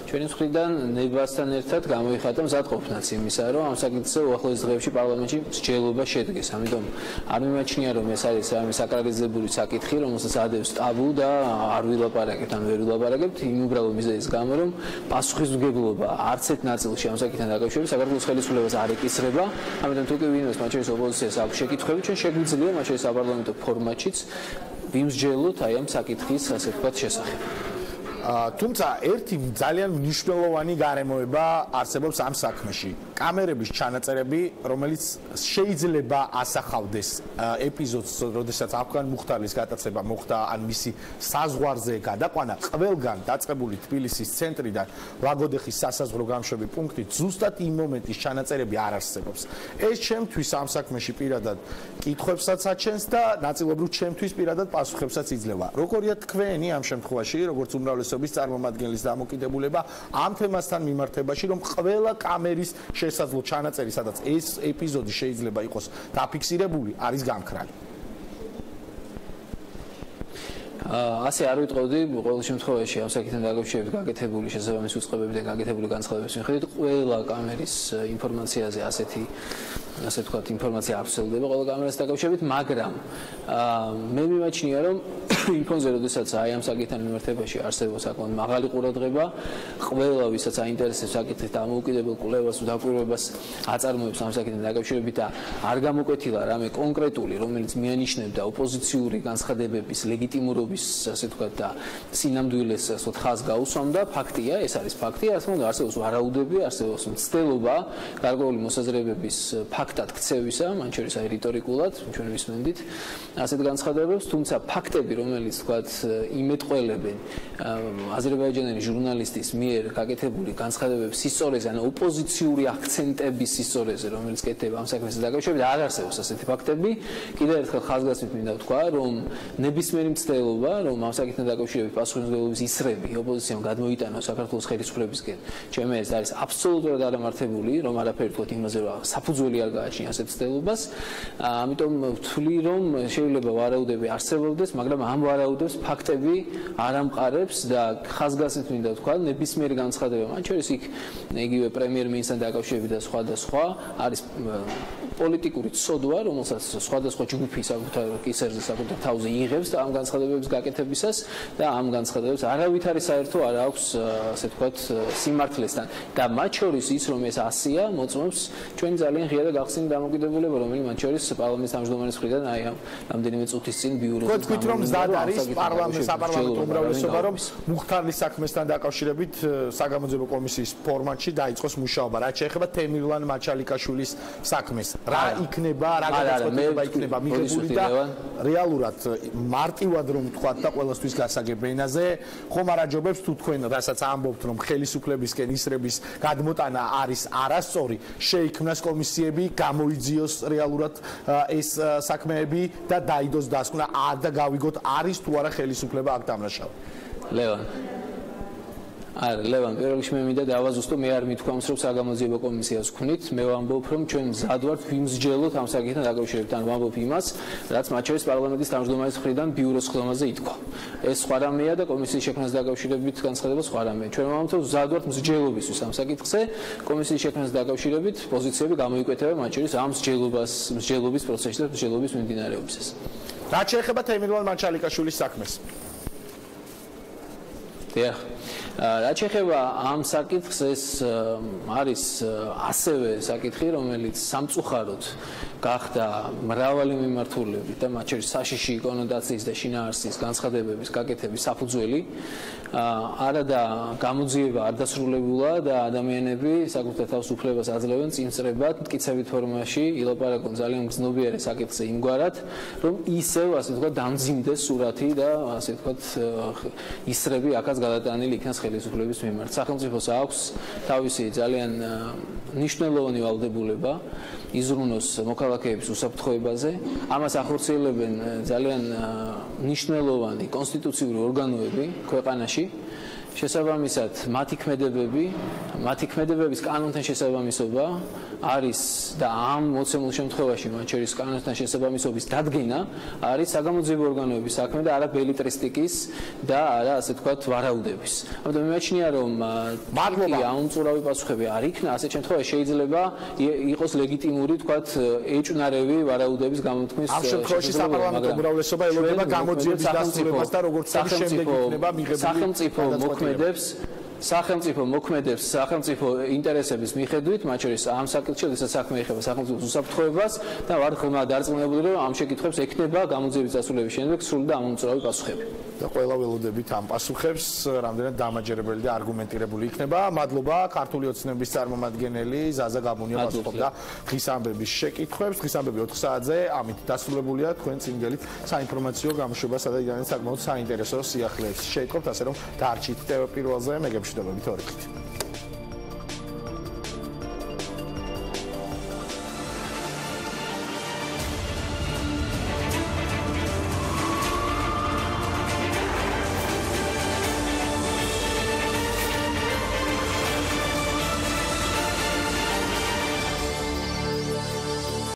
ჩვენი მხრიდან ნებასთან ერთად გამოიხატა მზადყოფნაც იმისა, რომ ამ საკითხზე უახლოეს დღეებში პარლამენტში მსჯელობა შედგეს. ამიტომ არ მიმაჩნია, რომ ეს არის რამე საკრალიზებული საკითხი, რომელსაც ადევს ტაბუ და არ ვილაპარაკებთ, ან ვერ ვილაპარაკებთ იმ უბრალო მიზეზის გამო, რომ პასუხისმგებლობა არც ერთ ნაწილში ამ საკითხთან დაკავშირებით საქართველოს ხელისუფლებას არ ეკისრება. ამიტომ თუ კი ვინმეს მათ შორის ოპოზიციას აქვს შეკითხვები, ჩვენ შეგვიძლია მათ შორის პარლამენტო ფორმატშიც ვიმსჯელოთ აი ამ საკითხის ასე ვთქვათ შესახებ. თუმცა ერთი ძალიან მნიშვნელოვანი გარემოება არსებობს ამ საქმეში. კამერების ჩანაწერები, რომელიც შეიძლება ასახავდეს ეპიზოდს, როდესაც აფგან მუხტარლის გატაცება მოხდა, ან მისი საზღვარზე გადაყვანა, ყველგან დაწყებული თბილისის ცენტრიდან ლაგოდეხის სასაზღვრო გამშვები პუნქტით ზუსტად იმ მომენტის ჩანაწერები არ არსებობს. ეს ჩემთვის ამ საქმეში პირადად კითხვებსაც აჩენს და ნაწილობრივ ჩემთვის პირადად პასუხებსაც იძლევა. როგორია თქვენი ამ შემთხვევაში, როგორც უმრავლესობის წარმომადგენლის დამოკიდებულება ამ თემასთან მიმართებაში, რომ ყველა კამერის შესაძლო ჩანაწერი, სადაც ეს ეპიზოდი შეიძლება იყოს დაფიქსირებული, არის გამქრალი. ასე არ ვიტყოდი, ყოველ შემთხვევაში ამ საკითხთან დაკავშირებით გაკეთებული შესაბამის უწყებები და გაკეთებული განცხადებების მიხედვით ყველა კამერის ინფორმაციაზე ასე ვთქვათ, ინფორმაცია არ ვრცელდება ყველა კამერას დაკავშირებით, მაგრამ მე მიმაჩნია, რომ იმ ფონზე, როდესაც აი ამ საკითხთან მიმართებაში არსებობს საკმაოდ მაღალი ყურადღება, ყველა ვისაც აინტერესებს საკითხის დამოუკიდებელ კვლევას და დაკვირვებას აწარმოებს ამ საკითხთან დაკავშირებით და არ გამოკვეთილა რამე კონკრეტული, რომელიც მიანიშნებდა ოპოზიციური განცხადებების ლეგიტიმურობის, ასე ვთქვათ, და სინამდვილეს ხაზს გაუსვამდა, ფაქტია, ეს არის ფაქტი, არსებობს ვარაუდები, არსებობს მცდელობა გარკვეული მოსაზრებების ფაქტად ქცევისა, მათ შორის აი რიტორიკულად, ჩვენ ვისმენდით ასეთ განცხადებებს, თუმცა ფაქტები, რომელიც თქვათ იმეთყველებენ აზერბაიჯანელი ჟურნალისტის მიერ გაკეთებული განცხადებების სისწორეზე, ან ოპოზიციური აქცენტების სისწორეზე, რომელიც კეთდება ამ საქმესთან დაკავშირებით, არ არსებობს ასეთი ფაქტები. კიდევ ერთხელ ხაზგასმით მინდა ვთქვა, რომ ნებისმიერი მცდელობა, რომ ამ საკითხთან დაკავშირებით პასუხისმგებლობის ისრები ოპოზიციამ გადმოიტანოს საქართველოს ხელისუფლებისკენ, ჩემი აზრით არის აბსოლუტურად არამართებული, რომ არაფერი თქვათ იმაზე, რომ საფუძველი არ გააჩნია ასეთ მცდელობას. ამიტომ ვთვლი, რომ შეიძლება ვარაუდები არსებობდეს, მაგრამ ამ ვარაუდებს ფაქტები არ ამყარებს და ხაზგასმით მინდა ვთქვა, ნებისმიერი განცხადება, მათ შორის იქ იგივე პრემიერ-მინისტრთან დაკავშირებით და სხვა არის პოლიტიკური ცოდვა, რომელსაც სხვადასხვა ჯგუფი საკუთარ კისერზე, საკუთარ თავზე იღებს და ამ განცხადებების გაკეთებისას და ამ განცხადებებს არავით არის საერთო არ აქვს, ასე ვთქვათ, სიმართლესთან. და მათ შორის ის, რომ ეს ასია, მოწმობს ჩვენ ძალიან ღია და გახსნილი დამოკიდებულება, რომელიც მათ შორის პარლამენტის თავმჯდომარის მხრიდან აი ამ რამდენიმე წუთის წინ ბიუროზე თქვით რომ მზად არის საპარლამენტო უმრავლესობა, რომ მუხტარლის საქმესთან დაკავშირებით საგამოძიებო კომისიის ფორმატში დაიწყოს მუშაობა, რაც შეეხება თემირლან მაჩალიკაშვილის საქმეს. რა იქნება, რა გადაწყვეტილება იქნება მიღებული და რეალურად მარტივად რომ ვთქვათ და ყველასთვის გასაგებ ენაზე, ხომ არაჯობებს თუ თქვენ რასაც ამბობთ, რომ ხელისუფლებისკენ ისრების გადმოტანა არის არასწორი, შეიქმნას კომისიები, გამოიძიოს რეალურად ეს საქმეები და დაიდოს დასკვნა და გავიგოთ არის თუ არა ხელისუფლება აქ დამნაშავე. ლევან ლევან, პირველ რიგში მე მინდა დავაზუსტო, მე არ მithქვამს, რომ საგამოძიებო კომისიას ვქნით, მე ვამბობ, რომ ჩვენ მზად ვართ ვიმსჯელოთ ამ საკითხთან დაკავშირებით, ან ვამბობ იმას, რაც მათ შორის პარლამენტის თავმჯდომარის მხრიდან ბიუროს ხდომაზე ითქვა. ეს სხვა რამეა და კომისიის შექმნას დაკავშირებით განცხადება სხვა რამეა. ჩვენ ვამბობთ, რომ მზად ვართ მსჯელობისთვის ამ საკითხზე, კომისიის შექმნას დაკავშირებით პოზიციები გამოიკვეთება მათ შორის ამ მსჯელობის პროცესში და მსჯელობის მიმდინარეობისას. რაც შეეხება თემირლან მაჩალიკაშვილის საქმეს. დიახ. რაც შეეხება ამ საკითხს, ეს არის ასევე საკითხი, რომელიც სამწუხაროდ გახდა მრავალი მიმართულებით და მათ შორის საშიში კონოტაციის და შინაარსის განცხადებების გაკეთების საფუძველი. არადა გამოძიება არ დასრულებულა და ადამიანები საკუთარ თავს უფლებას აძლევენ წინწრებად, მტკიცებით ფორმაში, ილაპარაკონ ძალიან გრძნობიარე საკითხზე იმგვარად, რომ ისევ, ასე ვთქვათ, დამძიმდეს სურათი და ასე ვთქვათ, ისრები აქაც გადატანილი განკუთვნილი იქნას ხელისუფლების მიმართ. სახელმწიფოს აქვს თავისი ძალიან მნიშვნელოვანი ვალდებულება იზრუნოს მოქალაქეების უსაფრთხოებაზე. ამას ახორციელებენ ძალიან მნიშვნელოვანი კონსტიტუციური ორგანოები ქვეყანაში. შესაბამისად, მათი ქმედებების კანონთან შესაბამისობა არის და ამ მოცემულ შემთხვევაში მათ შორის კანონთან შესაბამისობის დადგენა არის საგამოძიებო ორგანოების საქმე და არა ბელიტრისტიკის და არა ასე ვთქვათ ვარაუდების. ამიტომ მიმაჩნია რომ მადლობა აუნწურავი პასუხები არ იქნა, ასეთ შემთხვევაში შეიძლება იყოს ლეგიტიმური ვთქვათ ეჭვნარევი ვარაუდების გამოთქმის ამ შემთხვევაში საპარლამენტო უმრავლესობა ელოდება გამოძიების დასრულებას და როგორც წესი შემდეგ იქნება მიღებული სახელმწიფო მოქმედებს სახელმწიფო ინტერესების მიხედვით, მათ შორის ამ საკითხში, როდესაც საქმე ეხება სახელმწიფოს უსაფრთხოებას და ვარ ღრმად დარწმუნებული, რომ ამ შეკითხვებს ექნება გამოძიების დასრულების შემდეგ სრული და ამომწურავი პასუხები. და ყველა ველოდებით ამ პასუხებს, რამდენად დამაჯერებელი და არგუმენტირებული იქნება. მადლობა ქართული ოცნების წარმომადგენელი ზაზა გაბუნია პასუხობდა დღის ამბების შეკითხვებს. დღის ამბები 4 საათზე ამით დასრულებულია. თქვენ წინგელით საინფორმაციო გამოშვება, სადაც ძალიან საკმაოდ საინტერესო სიახლეებს შეიტყობთ, ასე რომ დარჩით TV პირველზე, მეგებრშიდობებით ორიქით.